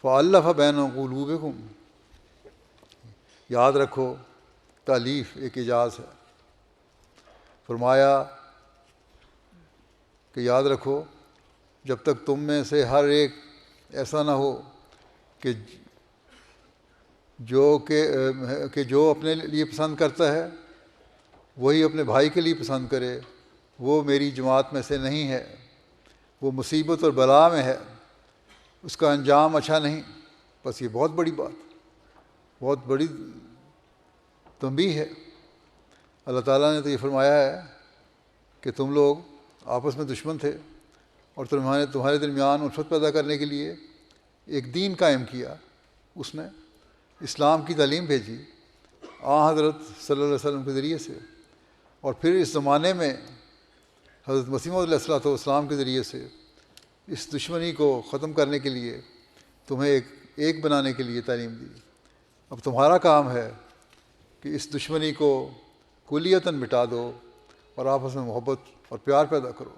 [SPEAKER 1] فالف بین قلوبکم. یاد رکھو تالیف ایک اعجاز ہے. فرمایا کہ یاد رکھو جب تک تم میں سے ہر ایک ایسا نہ ہو کہ جو اپنے لیے پسند کرتا ہے وہی اپنے بھائی کے لیے پسند کرے، وہ میری جماعت میں سے نہیں ہے. وہ مصیبت اور بلا میں ہے، اس کا انجام اچھا نہیں. بس یہ بہت بڑی بات، بہت بڑی تنبیہ ہے. اللہ تعالیٰ نے تو یہ فرمایا ہے کہ تم لوگ آپس میں دشمن تھے اور تمہارے درمیان الفت پیدا کرنے کے لیے ایک دین قائم کیا. اس میں اسلام کی تعلیم بھیجی حضرت صلی اللہ علیہ وسلم کے ذریعے سے، اور پھر اس زمانے میں حضرت مسیح موعود علیہ الصلوۃ والسلام کے ذریعے سے اس دشمنی کو ختم کرنے کے لیے تمہیں ایک بنانے کے لیے تعلیم دی. اب تمہارا کام ہے کہ اس دشمنی کو کلیتاً مٹا دو اور آپس میں محبت اور پیار پیدا کرو.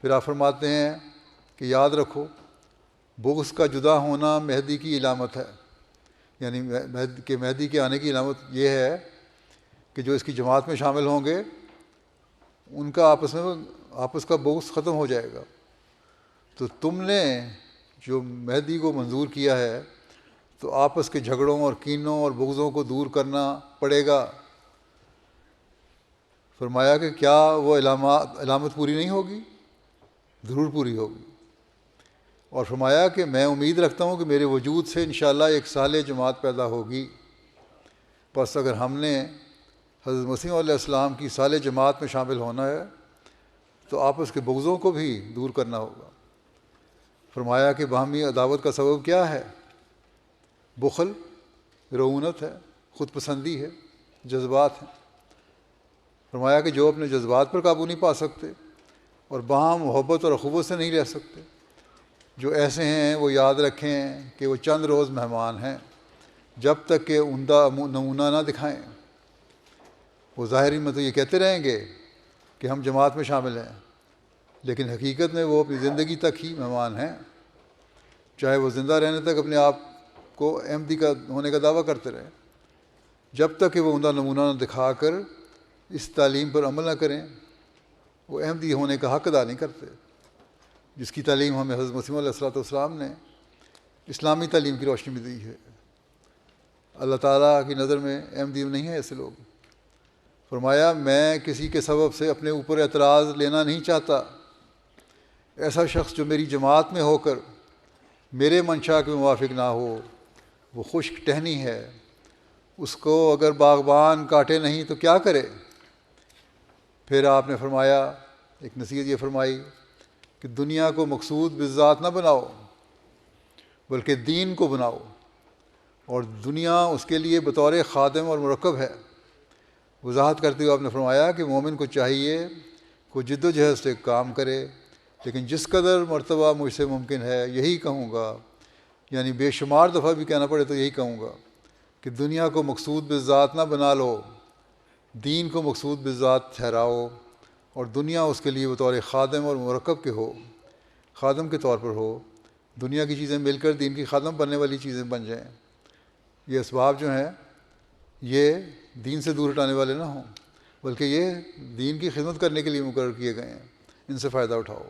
[SPEAKER 1] پھر آپ فرماتے ہیں کہ یاد رکھو بغض کا جدا ہونا مہدی کی علامت ہے، یعنی مہدی کے آنے کی علامت یہ ہے کہ جو اس کی جماعت میں شامل ہوں گے ان کا آپس کا بغض ختم ہو جائے گا. تو تم نے جو مہدی کو منظور کیا ہے تو آپس کے جھگڑوں اور کینوں اور بغضوں کو دور کرنا پڑے گا. فرمایا کہ کیا وہ علامت پوری نہیں ہوگی؟ ضرور پوری ہوگی. اور فرمایا کہ میں امید رکھتا ہوں کہ میرے وجود سے انشاءاللہ ایک صالح جماعت پیدا ہوگی. بس اگر ہم نے حضرت مسیح علیہ السلام کی صالح جماعت میں شامل ہونا ہے تو آپس کے بغضوں کو بھی دور کرنا ہوگا. فرمایا کہ باہمی عداوت کا سبب کیا ہے؟ بخل، رعونت ہے، خود پسندی ہے، جذبات ہیں. فرمایا کہ جو اپنے جذبات پر قابو نہیں پا سکتے اور باہم محبت اور اخوت سے نہیں رہ سکتے، جو ایسے ہیں وہ یاد رکھیں کہ وہ چند روز مہمان ہیں جب تک کہ عمدہ نمونہ نہ دکھائیں. وہ ظاہری میں تو یہ کہتے رہیں گے کہ ہم جماعت میں شامل ہیں، لیکن حقیقت میں وہ اپنی زندگی تک ہی مہمان ہیں. چاہے وہ زندہ رہنے تک اپنے آپ کو احمدی کا ہونے کا دعویٰ کرتے رہیں، جب تک کہ وہ عمدہ نمونہ نہ دکھا کر اس تعلیم پر عمل نہ کریں وہ احمدی ہونے کا حق ادا نہیں کرتے، جس کی تعلیم ہمیں حضرت مسیح علیہ الصلوۃ والسلام نے اسلامی تعلیم کی روشنی میں دی ہے. اللہ تعالیٰ کی نظر میں احمدی نہیں ہیں ایسے لوگ. فرمایا میں کسی کے سبب سے اپنے اوپر اعتراض لینا نہیں چاہتا. ایسا شخص جو میری جماعت میں ہو کر میرے منشا کے موافق نہ ہو وہ خشک ٹہنی ہے. اس کو اگر باغبان کاٹے نہیں تو کیا کرے؟ پھر آپ نے فرمایا، ایک نصیحت یہ فرمائی کہ دنیا کو مقصود بالذات نہ بناؤ بلکہ دین کو بناؤ، اور دنیا اس کے لیے بطور خادم اور مرکب ہے. وضاحت کرتے ہوئے آپ نے فرمایا کہ مومن کو چاہیے کہ جد و جہد سے کام کرے، لیکن جس قدر مرتبہ مجھ سے ممکن ہے یہی کہوں گا، یعنی بے شمار دفعہ بھی کہنا پڑے تو یہی کہوں گا کہ دنیا کو مقصود بالذات نہ بنا لو، دین کو مقصود بالذات ٹھہراؤ، اور دنیا اس کے لیے بطور خادم اور مرکب کے ہو، خادم کے طور پر ہو. دنیا کی چیزیں مل کر دین کی خادم بننے والی چیزیں بن جائیں. یہ اسباب جو ہیں یہ دین سے دور ہٹانے والے نہ ہوں بلکہ یہ دین کی خدمت کرنے کے لیے مقرر کیے گئے ہیں، ان سے فائدہ اٹھاؤ.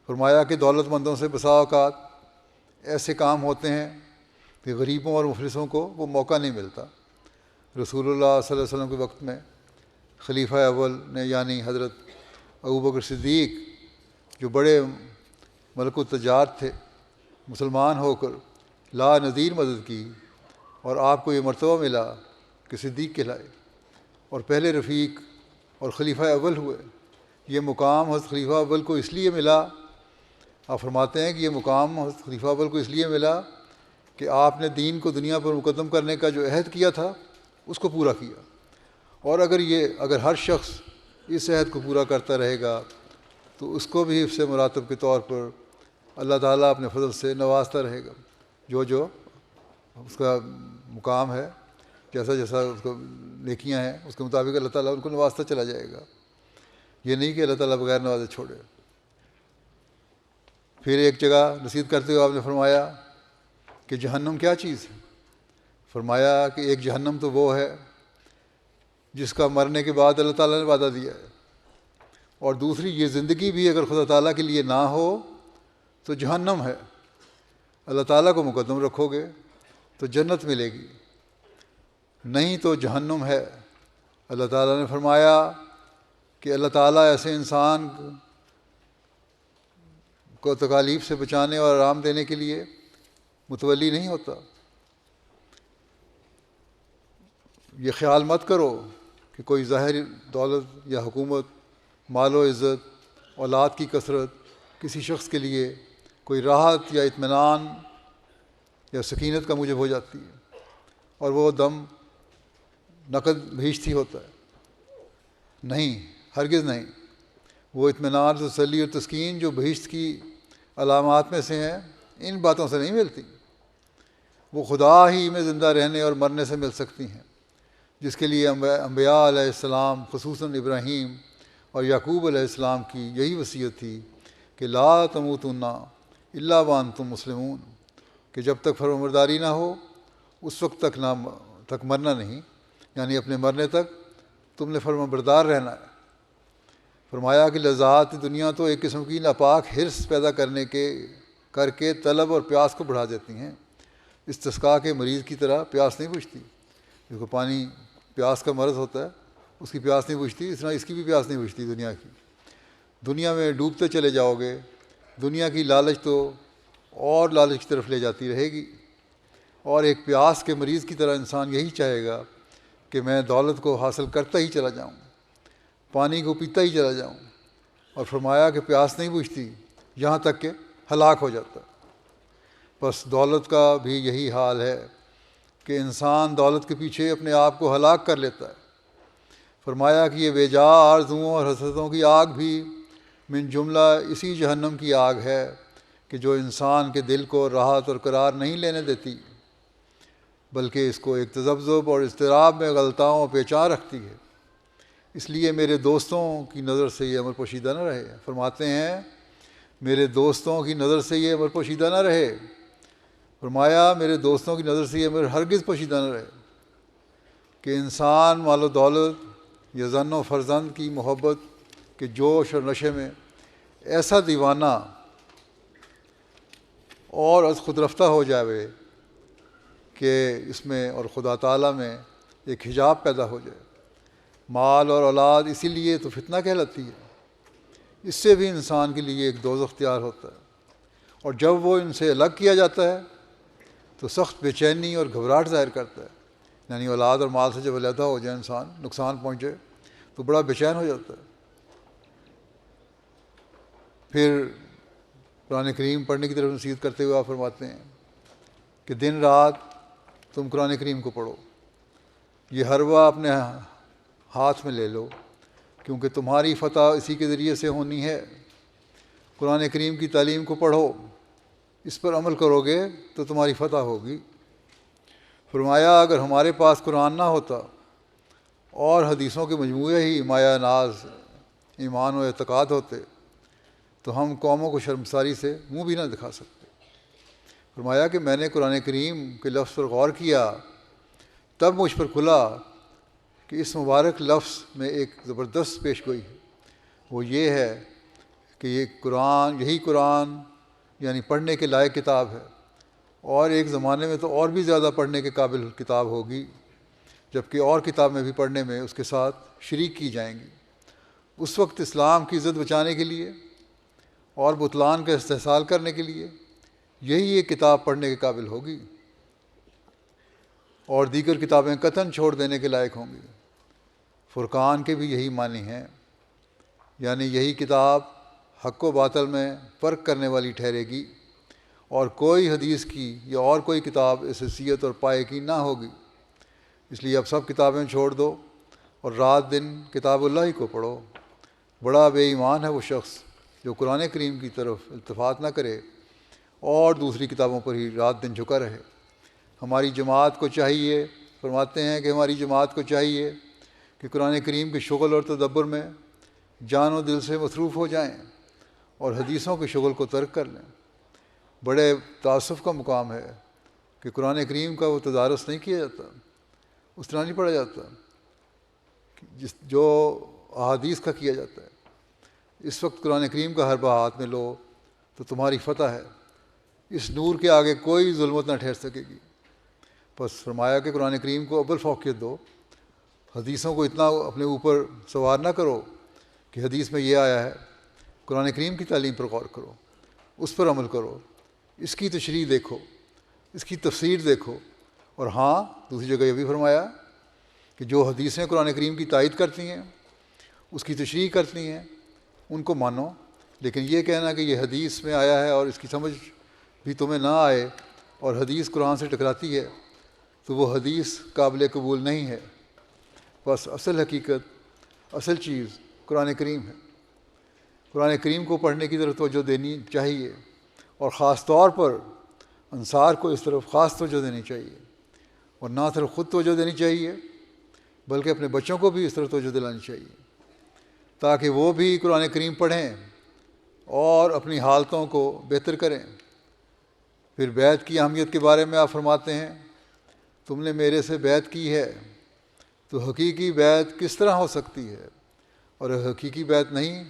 [SPEAKER 1] فرمایا کہ دولت مندوں سے بسا اوقات ایسے کام ہوتے ہیں کہ غریبوں اور مفلسوں کو وہ موقع نہیں ملتا. رسول اللہ صلی اللہ علیہ وسلم کے وقت میں خلیفہ اول نے یعنی حضرت ابوبکر صدیق جو بڑے ملک التجار تھے، مسلمان ہو کر لا نظیر مدد کی، اور آپ کو یہ مرتبہ ملا کہ صدیق کہلائے اور پہلے رفیق اور خلیفہ اول ہوئے. یہ مقام حضرت خلیفہ اول کو اس لیے ملا، آپ فرماتے ہیں کہ یہ مقام حضرت خلیفہ اول کو اس لیے ملا کہ آپ نے دین کو دنیا پر مقدم کرنے کا جو عہد کیا تھا اس کو پورا کیا. اور اگر ہر شخص اس عہد کو پورا کرتا رہے گا تو اس کو بھی حفظ مراتب کے طور پر اللہ تعالیٰ اپنے فضل سے نوازتا رہے گا. جو اس کا مقام ہے، جیسا جیسا اس کو نیکیاں ہیں اس کے مطابق اللہ تعالیٰ ان کو نوازتا چلا جائے گا. یہ نہیں کہ اللہ تعالیٰ بغیر نوازے چھوڑے. پھر ایک جگہ نصیحت کرتے ہوئے آپ نے فرمایا کہ جہنم کیا چیز ہے؟ فرمایا کہ ایک جہنم تو وہ ہے جس کا مرنے کے بعد اللہ تعالیٰ نے وعدہ دیا ہے، اور دوسری یہ زندگی بھی اگر خدا تعالیٰ کے لیے نہ ہو تو جہنم ہے. اللہ تعالیٰ کو مقدم رکھو گے تو جنت ملے گی، نہیں تو جہنم ہے. اللہ تعالیٰ نے فرمایا کہ اللہ تعالیٰ ایسے انسان کو تکالیف سے بچانے اور آرام دینے کے لیے متولی نہیں ہوتا. یہ خیال مت کرو کہ کوئی ظاہری دولت یا حکومت، مال و عزت، اولاد کی کثرت کسی شخص کے لیے کوئی راحت یا اطمینان یا سکینت کا موجب ہو جاتی ہے اور وہ دم نقد بھیجتی ہوتا ہے. نہیں، ہرگز نہیں۔ وہ اطمینان، تسلی اور تسکین جو بہشت کی علامات میں سے ہیں، ان باتوں سے نہیں ملتی۔ وہ خدا ہی میں زندہ رہنے اور مرنے سے مل سکتی ہیں، جس کے لیے انبیاء علیہ السلام، خصوصاً ابراہیم اور یعقوب علیہ السلام کی یہی وصیت تھی کہ لا تموتن الا وانتم مسلمون، کہ جب تک فرمانبرداری نہ ہو اس وقت تک مرنا نہیں، یعنی اپنے مرنے تک تم نے فرمانبردار رہنا ہے۔ فرمایا کہ لذات دنیا تو ایک قسم کی ناپاک حرص پیدا کر کے طلب اور پیاس کو بڑھا دیتی ہیں۔ استسقاء کے مریض کی طرح پیاس نہیں بجھتی، جس کو پانی پیاس کا مرض ہوتا ہے اس کی پیاس نہیں بجھتی، اس طرح اس کی بھی پیاس نہیں بجھتی دنیا کی۔ دنیا میں ڈوبتے چلے جاؤ گے، دنیا کی لالچ تو اور لالچ کی طرف لے جاتی رہے گی، اور ایک پیاس کے مریض کی طرح انسان یہی چاہے گا کہ میں دولت کو حاصل کرتا ہی چلا جاؤں، پانی کو پیتا ہی چلا جاؤں، اور فرمایا کہ پیاس نہیں بجھتی یہاں تک کہ ہلاک ہو جاتا۔ بس دولت کا بھی یہی حال ہے کہ انسان دولت کے پیچھے اپنے آپ کو ہلاک کر لیتا ہے۔ فرمایا کہ یہ بے جا آرزوؤں اور حسرتوں کی آگ بھی من جملہ اسی جہنم کی آگ ہے کہ جو انسان کے دل کو راحت اور قرار نہیں لینے دیتی، بلکہ اس کو ایک تذبذب اور اضطراب میں غلطاؤں اور پیچاں رکھتی ہے۔ اس لیے میرے دوستوں کی نظر سے یہ امر پوشیدہ نہ رہے۔ فرماتے ہیں میرے دوستوں کی نظر سے یہ امر پوشیدہ نہ رہے۔ فرمایا میرے دوستوں کی نظر سے یہ امر ہرگز پوشیدہ نہ رہے کہ انسان مال و دولت یا زن و فرزند کی محبت کے جوش اور نشے میں ایسا دیوانہ اور از خود رفتہ ہو جائے کہ اس میں اور خدا تعالیٰ میں ایک حجاب پیدا ہو جائے۔ مال اور اولاد اسی لیے تو فتنہ کہلاتی ہے، اس سے بھی انسان کے لیے ایک دوزخ تیار ہوتا ہے، اور جب وہ ان سے الگ کیا جاتا ہے تو سخت بے چینی اور گھبراہٹ ظاہر کرتا ہے۔ یعنی اولاد اور مال سے جب علیحدہ ہو جائے انسان، نقصان پہنچے تو بڑا بے چین ہو جاتا ہے۔ پھر قرآن کریم پڑھنے کی طرف نصیحت کرتے ہوئے آپ فرماتے ہیں کہ دن رات تم قرآن کریم کو پڑھو، یہ حربہ اپنے ہاتھ میں لے لو، کیونکہ تمہاری فتح اسی کے ذریعے سے ہونی ہے۔ قرآن کریم کی تعلیم کو پڑھو، اس پر عمل کرو گے تو تمہاری فتح ہوگی۔ فرمایا اگر ہمارے پاس قرآن نہ ہوتا اور حدیثوں کے مجموعے ہی مایہ ناز ایمان و اعتقاد ہوتے تو ہم قوموں کو شرمساری سے منہ بھی نہ دکھا سکتے۔ فرمایا کہ میں نے قرآن کریم کے لفظ پر غور کیا، تب مجھ پر کھلا کہ اس مبارک لفظ میں ایک زبردست پیش گوئی ہے۔ وہ یہ ہے کہ یہی قرآن یعنی پڑھنے کے لائق کتاب ہے، اور ایک زمانے میں تو اور بھی زیادہ پڑھنے کے قابل کتاب ہوگی، جبکہ اور کتابیں بھی پڑھنے میں اس کے ساتھ شریک کی جائیں گی۔ اس وقت اسلام کی عزت بچانے کے لیے اور بطلان کا استحصال کرنے کے لیے یہی ایک کتاب پڑھنے کے قابل ہوگی، اور دیگر کتابیں قطعاً چھوڑ دینے کے لائق ہوں گی۔ فرقان کے بھی یہی معنی ہیں، یعنی یہی کتاب حق و باطل میں فرق کرنے والی ٹھہرے گی، اور کوئی حدیث کی یا اور کوئی کتاب اس حیثیت اور پائے کی نہ ہوگی۔ اس لیے اب سب کتابیں چھوڑ دو اور رات دن کتاب اللہ ہی کو پڑھو۔ بڑا بے ایمان ہے وہ شخص جو قرآن کریم کی طرف التفات نہ کرے اور دوسری کتابوں پر ہی رات دن جھکا رہے۔ ہماری جماعت کو چاہیے، فرماتے ہیں کہ ہماری جماعت کو چاہیے کہ قرآن کریم کے شغل اور تدبر میں جان و دل سے مصروف ہو جائیں اور حدیثوں کے شغل کو ترک کر لیں۔ بڑے تعصف کا مقام ہے کہ قرآن کریم کا وہ تدارس نہیں کیا جاتا، اس طرح نہیں پڑھا جاتا جو احادیث کا کیا جاتا ہے۔ اس وقت قرآن کریم کا حربہ ہاتھ میں لو تو تمہاری فتح ہے، اس نور کے آگے کوئی ظلمت نہ ٹھہر سکے گی۔ بس فرمایا کہ قرآن کریم کو اول فوقیت دو، حدیثوں کو اتنا اپنے اوپر سوار نہ کرو کہ حدیث میں یہ آیا ہے۔ قرآن کریم کی تعلیم پر غور کرو، اس پر عمل کرو، اس کی تشریح دیکھو، اس کی تفسیر دیکھو، اور ہاں دوسری جگہ یہ بھی فرمایا کہ جو حدیثیں قرآن کریم کی تائید کرتی ہیں، اس کی تشریح کرتی ہیں، ان کو مانو۔ لیکن یہ کہنا کہ یہ حدیث میں آیا ہے اور اس کی سمجھ بھی تمہیں نہ آئے اور حدیث قرآن سے ٹکراتی ہے تو وہ حدیث قابل قبول نہیں ہے۔ بس اصل حقیقت اصل چیز قرآن کریم ہے۔ قرآن کریم کو پڑھنے کی طرف توجہ دینی چاہیے، اور خاص طور پر انصار کو اس طرف خاص توجہ دینی چاہیے، اور نہ صرف خود توجہ دینی چاہیے بلکہ اپنے بچوں کو بھی اس طرف توجہ دلانی چاہیے، تاکہ وہ بھی قرآن کریم پڑھیں اور اپنی حالتوں کو بہتر کریں۔ پھر بیعت کی اہمیت کے بارے میں آپ فرماتے ہیں، تم نے میرے سے بیعت کی ہے تو حقیقی بیعت کس طرح ہو سکتی ہے؟ اور حقیقی بیعت نہیں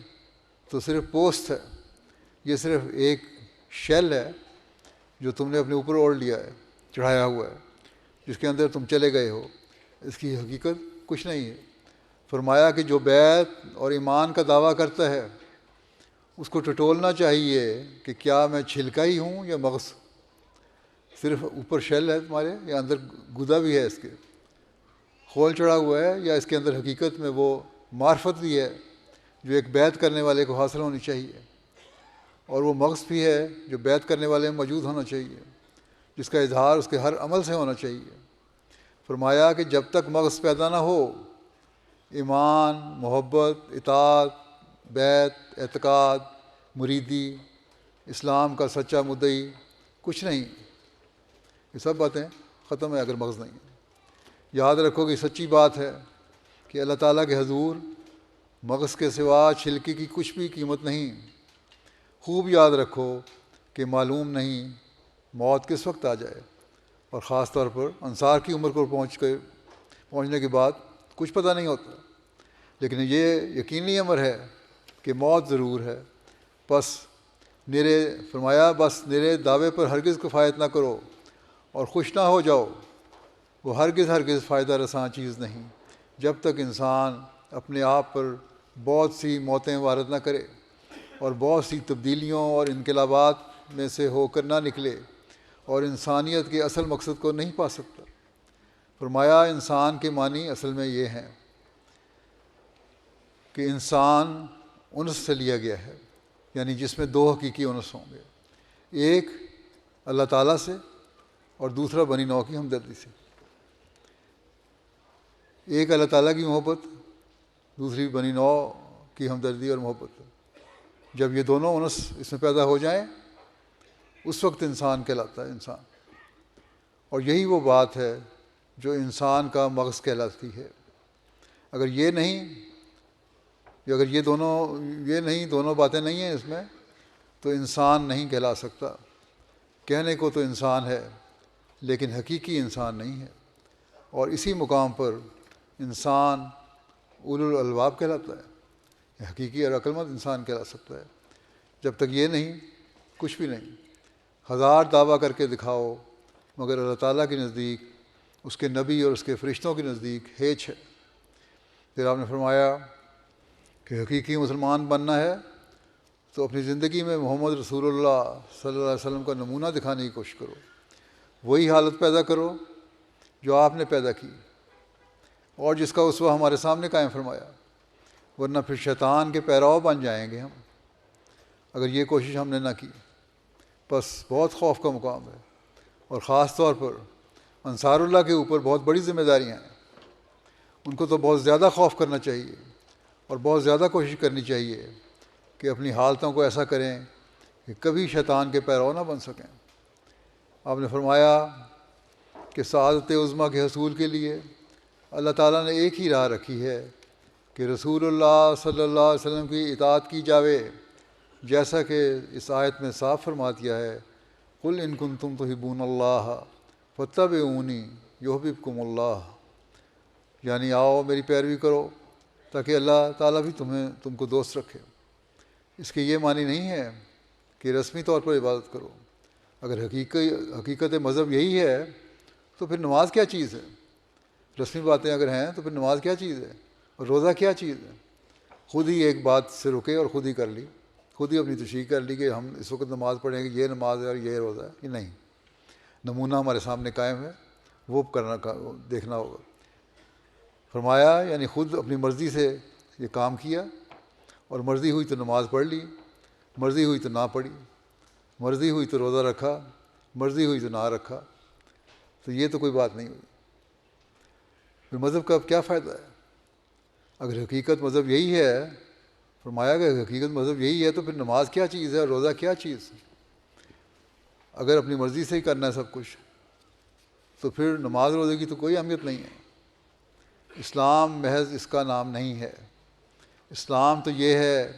[SPEAKER 1] تو صرف پوسٹ ہے، یہ صرف ایک شیل ہے جو تم نے اپنے اوپر اوڑھ لیا ہے، چڑھایا ہوا ہے، جس کے اندر تم چلے گئے ہو، اس کی حقیقت کچھ نہیں ہے۔ فرمایا کہ جو بیعت اور ایمان کا دعویٰ کرتا ہے اس کو ٹٹولنا چاہیے کہ کیا میں چھلکا ہی ہوں یا مغز، صرف اوپر شیل ہے تمہارے یا اندر گدا بھی ہے، اس کے خول چڑھا ہوا ہے، یا اس کے اندر حقیقت میں وہ معرفت بھی ہے جو ایک بیعت کرنے والے کو حاصل ہونی چاہیے، اور وہ مغز بھی ہے جو بیعت کرنے والے میں موجود ہونا چاہیے، جس کا اظہار اس کے ہر عمل سے ہونا چاہیے۔ فرمایا کہ جب تک مغز پیدا نہ ہو، ایمان، محبت، اطاعت، بیعت، اعتقاد، مریدی، اسلام کا سچا مدعی کچھ نہیں، یہ سب باتیں ختم ہے اگر مغز نہیں ہے۔ یاد رکھو کہ سچی بات ہے کہ اللہ تعالیٰ کے حضور مغز کے سوا چھلکے کی کچھ بھی قیمت نہیں۔ خوب یاد رکھو کہ معلوم نہیں موت کس وقت آ جائے، اور خاص طور پر انصار کی عمر کو پہنچنے کے بعد کچھ پتہ نہیں ہوتا، لیکن یہ یقینی امر ہے کہ موت ضرور ہے۔ فرمایا بس میرے دعوے پر ہرگز کفایت نہ کرو اور خوش نہ ہو جاؤ، وہ ہرگز فائدہ رساں چیز نہیں جب تک انسان اپنے آپ پر بہت سی موتیں وارد نہ کرے اور بہت سی تبدیلیوں اور انقلابات میں سے ہو کر نہ نکلے اور انسانیت کے اصل مقصد کو نہیں پا سکتا۔ فرمایا انسان کے معنی اصل میں یہ ہیں کہ انسان انس سے لیا گیا ہے، یعنی جس میں دو حقیقی انس ہوں گے، ایک اللہ تعالیٰ سے اور دوسرا بنی نوع کی ہمدردی سے۔ ایک اللہ تعالیٰ کی محبت، دوسری بنی نوع کی ہمدردی اور محبت۔ جب یہ دونوں انس اس میں پیدا ہو جائیں اس وقت انسان کہلاتا ہے انسان، اور یہی وہ بات ہے جو انسان کا مغز کہلاتی ہے۔ اگر یہ دونوں باتیں نہیں ہیں اس میں تو انسان نہیں کہلا سکتا۔ کہنے کو تو انسان ہے لیکن حقیقی انسان نہیں ہے، اور اسی مقام پر انسان اولو الالباب کہلاتا ہے، حقیقی اور عقل مند انسان کہلا سکتا ہے۔ جب تک یہ نہیں کچھ بھی نہیں۔ ہزار دعویٰ کر کے دکھاؤ مگر اللہ تعالیٰ کے نزدیک، اس کے نبی اور اس کے فرشتوں کے نزدیک ہیچ ہے۔ پھر آپ نے فرمایا کہ حقیقی مسلمان بننا ہے تو اپنی زندگی میں محمد رسول اللہ صلی اللہ علیہ وسلم کا نمونہ دکھانے کی کوشش کرو، وہی حالت پیدا کرو جو آپ نے پیدا کی اور جس کا اسوہ ہمارے سامنے قائم فرمایا، ورنہ پھر شیطان کے پیرو بن جائیں گے ہم اگر یہ کوشش ہم نے نہ کی۔ بس بہت خوف کا مقام ہے، اور خاص طور پر انصار اللہ کے اوپر بہت بڑی ذمہ داریاں ہیں۔ ان کو تو بہت زیادہ خوف کرنا چاہیے اور بہت زیادہ کوشش کرنی چاہیے کہ اپنی حالتوں کو ایسا کریں کہ کبھی شیطان کے پیرو نہ بن سکیں۔ آپ نے فرمایا کہ سعادت عظمیٰ کے حصول کے لیے اللہ تعالیٰ نے ایک ہی راہ رکھی ہے کہ رسول اللہ صلی اللہ علیہ وسلم کی اطاعت کی جاوے، جیسا کہ اس آیت میں صاف فرما دیا ہے، قل ان کنتم تحبون اللہ فاتبعونی یحببکم اللہ، یعنی آؤ میری پیروی کرو تاکہ اللہ تعالیٰ بھی تم کو دوست رکھے۔ اس کے یہ معنی نہیں ہے کہ رسمی طور پر عبادت کرو۔ اگر حقیقت مذہب یہی ہے تو پھر نماز کیا چیز ہے؟ رسمی باتیں اگر ہیں تو پھر نماز کیا چیز ہے اور روزہ کیا چیز ہے؟ خود ہی ایک بات سے رکے اور خود ہی کر لی، خود ہی اپنی تشریح کر لی کہ ہم اس وقت نماز پڑھیں گے، یہ نماز ہے اور یہ روزہ ہے۔ یہ نہیں، نمونہ ہمارے سامنے قائم ہے، وہ دیکھنا ہوگا۔ فرمایا یعنی خود اپنی مرضی سے یہ کام کیا، اور مرضی ہوئی تو نماز پڑھ لی، مرضی ہوئی تو نہ پڑھی، مرضی ہوئی تو روزہ رکھا، مرضی ہوئی تو نہ رکھا، تو یہ تو کوئی بات نہیں ہوئی۔ پھر مذہب کا اب کیا فائدہ ہے اگر حقیقت مذہب یہی ہے، فرمایا کہ حقیقت مذہب یہی ہے تو پھر نماز کیا چیز ہے اور روزہ کیا چیز؟ اگر اپنی مرضی سے ہی کرنا ہے سب کچھ تو پھر نماز روزے کی تو کوئی اہمیت نہیں ہے۔ اسلام محض اس کا نام نہیں ہے۔ اسلام تو یہ ہے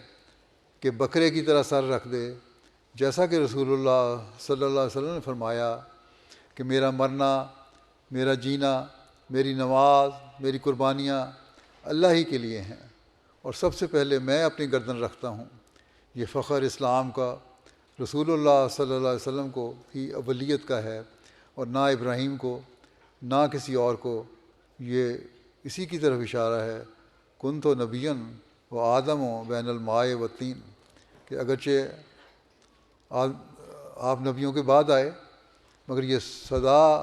[SPEAKER 1] کہ بکرے کی طرح سر رکھ دے، جیسا کہ رسول اللہ صلی اللہ علیہ وسلم نے فرمایا کہ میرا مرنا، میرا جینا، میری نماز، میری قربانیاں اللہ ہی کے لیے ہیں، اور سب سے پہلے میں اپنی گردن رکھتا ہوں۔ یہ فخر اسلام کا رسول اللہ صلی اللہ علیہ وسلم کو ہی اولیت کا ہے، اور نہ ابراہیم کو نہ کسی اور کو۔ یہ اسی کی طرف اشارہ ہے، کن تو نبیًا و آدم و بین الماء و تین، کہ اگرچہ آپ نبیوں کے بعد آئے مگر یہ صدا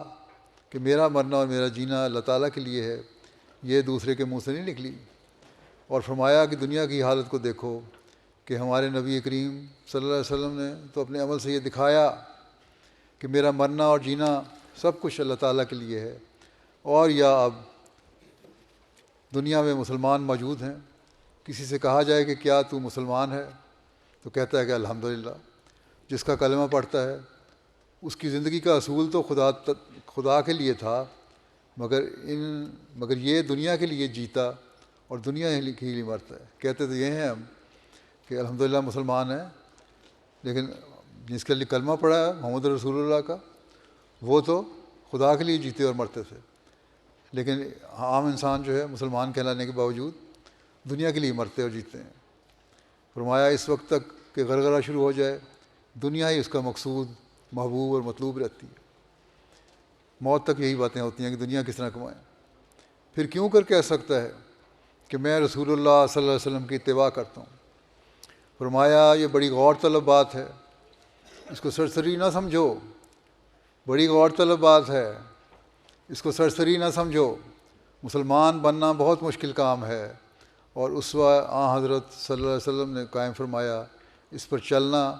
[SPEAKER 1] کہ میرا مرنا اور میرا جینا اللہ تعالیٰ کے لیے ہے، یہ دوسرے کے منہ سے نہیں نکلی۔ اور فرمایا کہ دنیا کی حالت کو دیکھو کہ ہمارے نبی کریم صلی اللہ علیہ وسلم نے تو اپنے عمل سے یہ دکھایا کہ میرا مرنا اور جینا سب کچھ اللہ تعالیٰ کے لیے ہے۔ اور یا اب دنیا میں مسلمان موجود ہیں، کسی سے کہا جائے کہ کیا تو مسلمان ہے تو کہتا ہے کہ الحمدللہ۔ جس کا کلمہ پڑھتا ہے اس کی زندگی کا اصول تو خدا کے لیے تھا، مگر یہ دنیا کے لیے جیتا اور دنیا کے لیے مرتا ہے۔ کہتے تو یہ ہیں ہم کہ الحمدللہ مسلمان ہیں، لیکن جس کے لیے کلمہ پڑھا ہے محمد رسول اللہ کا، وہ تو خدا کے لیے جیتے اور مرتے تھے، لیکن عام انسان جو ہے مسلمان کہلانے کے باوجود دنیا کے لیے مرتے اور جیتے ہیں۔ فرمایا اس وقت تک کہ غرغرہ شروع ہو جائے دنیا ہی اس کا مقصود، محبوب اور مطلوب رہتی ہے۔ موت تک یہی باتیں ہوتی ہیں کہ دنیا کس طرح کمائیں۔ پھر کیوں کر کہہ سکتا ہے کہ میں رسول اللہ صلی اللہ علیہ وسلم کی اتباع کرتا ہوں؟ فرمایا یہ بڑی غور طلب بات ہے، اس کو سرسری نہ سمجھو، بڑی غور طلب بات ہے، اس کو سرسری نہ سمجھو۔ مسلمان بننا بہت مشکل کام ہے، اور اسوہ حضرت صلی اللہ علیہ وسلم نے قائم فرمایا اس پر چلنا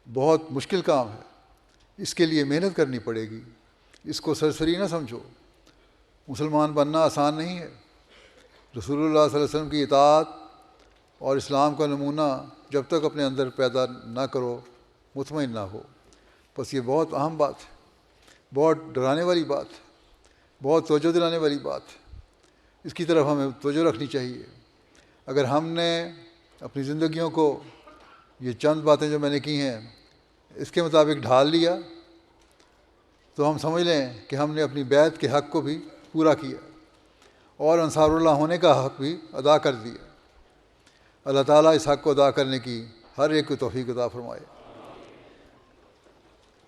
[SPEAKER 1] بہت مشکل کام ہے، اس کے لیے محنت کرنی پڑے گی، اس کو سرسری نہ سمجھو۔ مسلمان بننا آسان نہیں ہے۔ رسول اللہ صلی اللہ علیہ وسلم کی اطاعت اور اسلام کا نمونہ جب تک اپنے اندر پیدا نہ کرو مطمئن نہ ہو۔ بس یہ بہت اہم بات ہے، بہت ڈرانے والی بات ہے، بہت توجہ دلانے والی بات ہے۔ اس کی طرف ہمیں توجہ رکھنی چاہیے۔ اگر ہم نے اپنی زندگیوں کو یہ چند باتیں جو میں نے کی ہیں اس کے مطابق ڈھال لیا تو ہم سمجھ لیں کہ ہم نے اپنی بیعت کے حق کو بھی پورا کیا اور انصار اللہ ہونے کا حق بھی ادا کر دیا۔ اللہ تعالیٰ اس حق کو ادا کرنے کی ہر ایک کو توفیق عطا فرمائے۔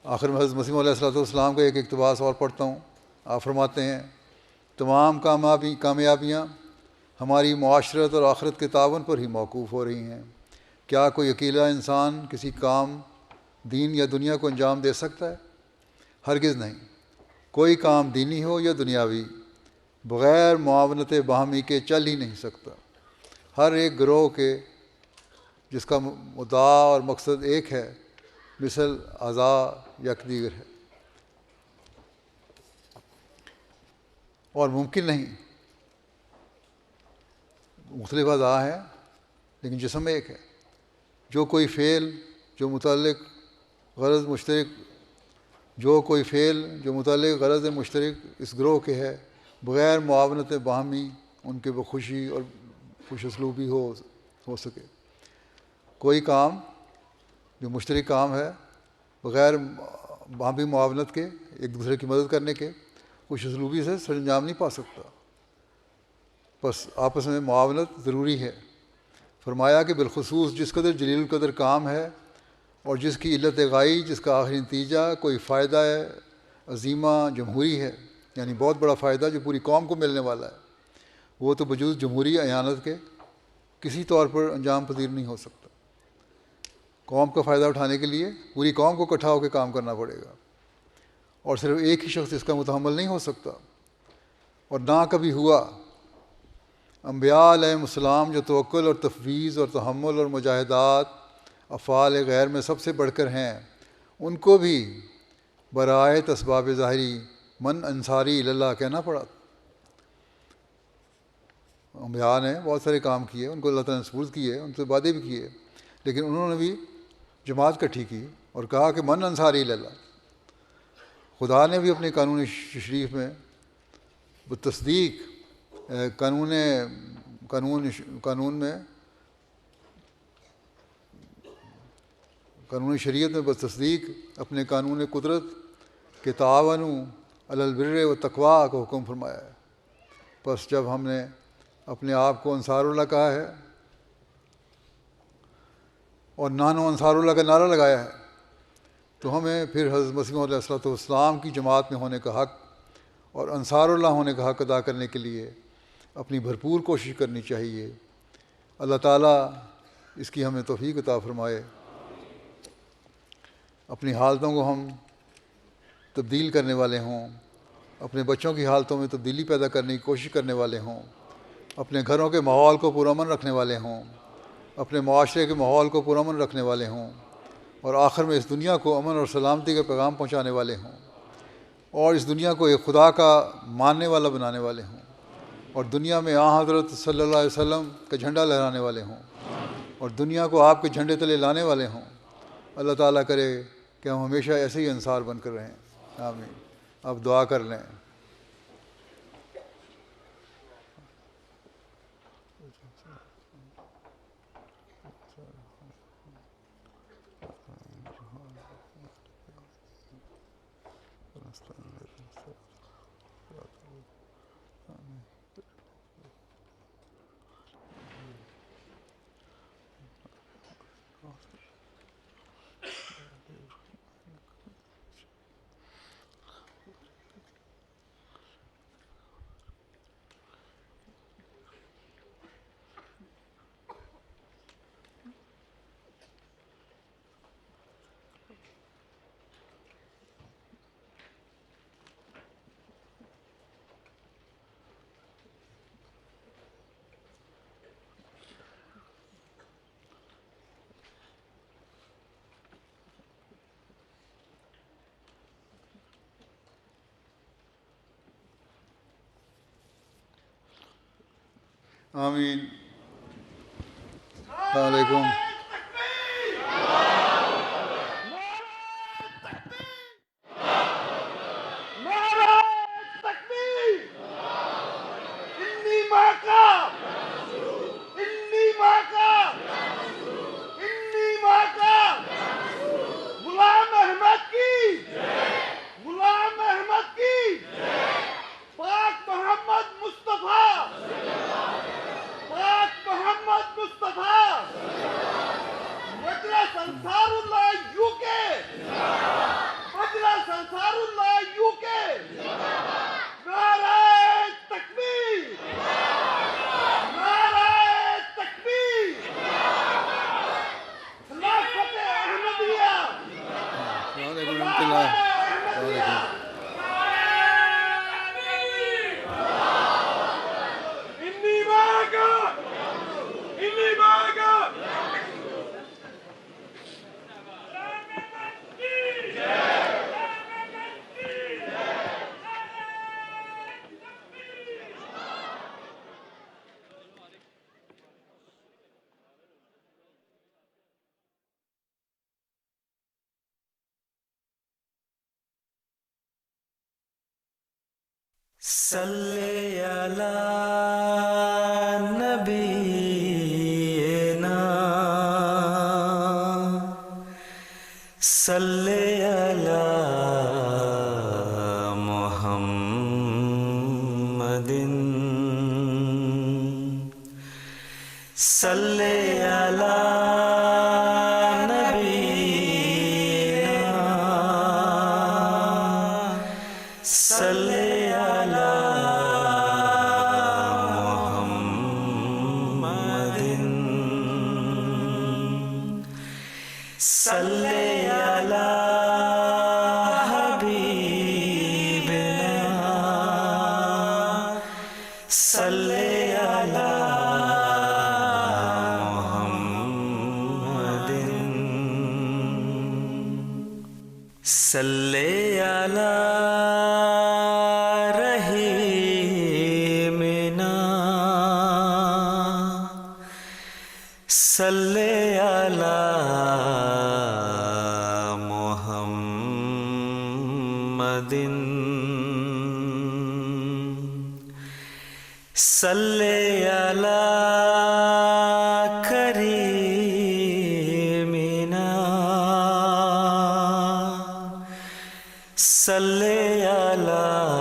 [SPEAKER 1] آخر میں حضرت مسیح علیہ السلام کا ایک اقتباس اور پڑھتا ہوں۔ آپ فرماتے ہیں تمام کامیابیاں ہماری معاشرت اور آخرت کے تعاون پر ہی موقوف ہو رہی ہیں۔ کیا کوئی اکیلا انسان کسی کام دین یا دنیا کو انجام دے سکتا ہے؟ ہرگز نہیں۔ کوئی کام دینی ہو یا دنیاوی بغیر معاونت باہمی کے چل ہی نہیں سکتا۔ ہر ایک گروہ کے جس کا مدعا اور مقصد ایک ہے مثل اعضاء یکدیگر ہے، اور ممکن نہیں۔ مختلف اعضاء ہیں لیکن جسم ایک ہے۔ جو کوئی فعل جو متعلق غرض مشترک اس گروہ کے ہے بغیر معاونت باہمی ان کے بخوشی اور خوش اسلوبی ہو سکے۔ کوئی کام جو مشترک کام ہے بغیر باہمی معاونت کے، ایک دوسرے کی مدد کرنے کے، خوش اسلوبی سے سر انجام نہیں پا سکتا۔ بس آپس میں معاونت ضروری ہے۔ فرمایا کہ بالخصوص جس قدر جلیل القدر کام ہے اور جس کی علت غائی، جس کا آخری نتیجہ کوئی فائدہ عظیمہ جمہوری ہے، یعنی بہت بڑا فائدہ جو پوری قوم کو ملنے والا ہے، وہ تو بجوز جمہوری اعانت کے کسی طور پر انجام پذیر نہیں ہو سکتا۔ قوم کا فائدہ اٹھانے کے لیے پوری قوم کو اکٹھا ہو کے کام کرنا پڑے گا، اور صرف ایک ہی شخص اس کا متحمل نہیں ہو سکتا، اور نہ کبھی ہوا۔ انبیاء علیہ السلام جو توکل اور تفویض اور تحمل اور مجاہدات افعال غیر میں سب سے بڑھ کر ہیں، ان کو بھی برائے اسباب ظاہری من انصاری اللہ کہنا پڑا۔ انبیاء نے بہت سارے کام کیے، ان کو اللہ تعالیٰ نے سپرد کیے، ان سے وعدے بھی کیے، لیکن انہوں نے بھی جماعت اکٹھی کی اور کہا کہ من انصاری اللہ۔ خدا نے بھی اپنے قانون شریف میں تصدیق قانون شریعت میں بتصدیق اپنے قانون قدرت کہ تعاونوا علی البر والتقویٰ کو حکم فرمایا ہے۔ بس جب ہم نے اپنے آپ کو انصار اللہ کہا ہے اور نحن انصار اللہ کا نعرہ لگایا ہے، تو ہمیں پھر حضرت مسیح علیہ الصلوۃ والسلام کی جماعت میں ہونے کا حق اور انصار اللہ ہونے کا حق ادا کرنے کے لیے اپنی بھرپور کوشش کرنی چاہیے۔ اللہ تعالیٰ اس کی ہمیں توفیق عطا فرمائے، اپنی حالتوں کو ہم تبدیل کرنے والے ہوں، اپنے بچوں کی حالتوں میں تبدیلی پیدا کرنے کی کوشش کرنے والے ہوں، اپنے گھروں کے ماحول کو پرامن رکھنے والے ہوں، اپنے معاشرے کے ماحول کو پرامن رکھنے والے ہوں، اور آخر میں اس دنیا کو امن اور سلامتی کا پیغام پہنچانے والے ہوں، اور اس دنیا کو ایک خدا کا ماننے والا بنانے والے ہوں، اور دنیا میں حضرت صلی اللہ علیہ وسلم کا جھنڈا لہرانے والے ہوں، اور دنیا کو آپ کے جھنڈے تلے لانے والے ہوں۔ اللہ تعالیٰ کرے کہ ہم ہمیشہ ایسے ہی انصار بن کر رہیں۔ آمین۔ اب دعا کر لیں۔ آمین۔ السلام علیکم۔
[SPEAKER 10] صلی علی نبینا صلی علی محمد صلی علی صلی علی رحیمنا صلی علی محمد صلی علی کریمنا صلی علی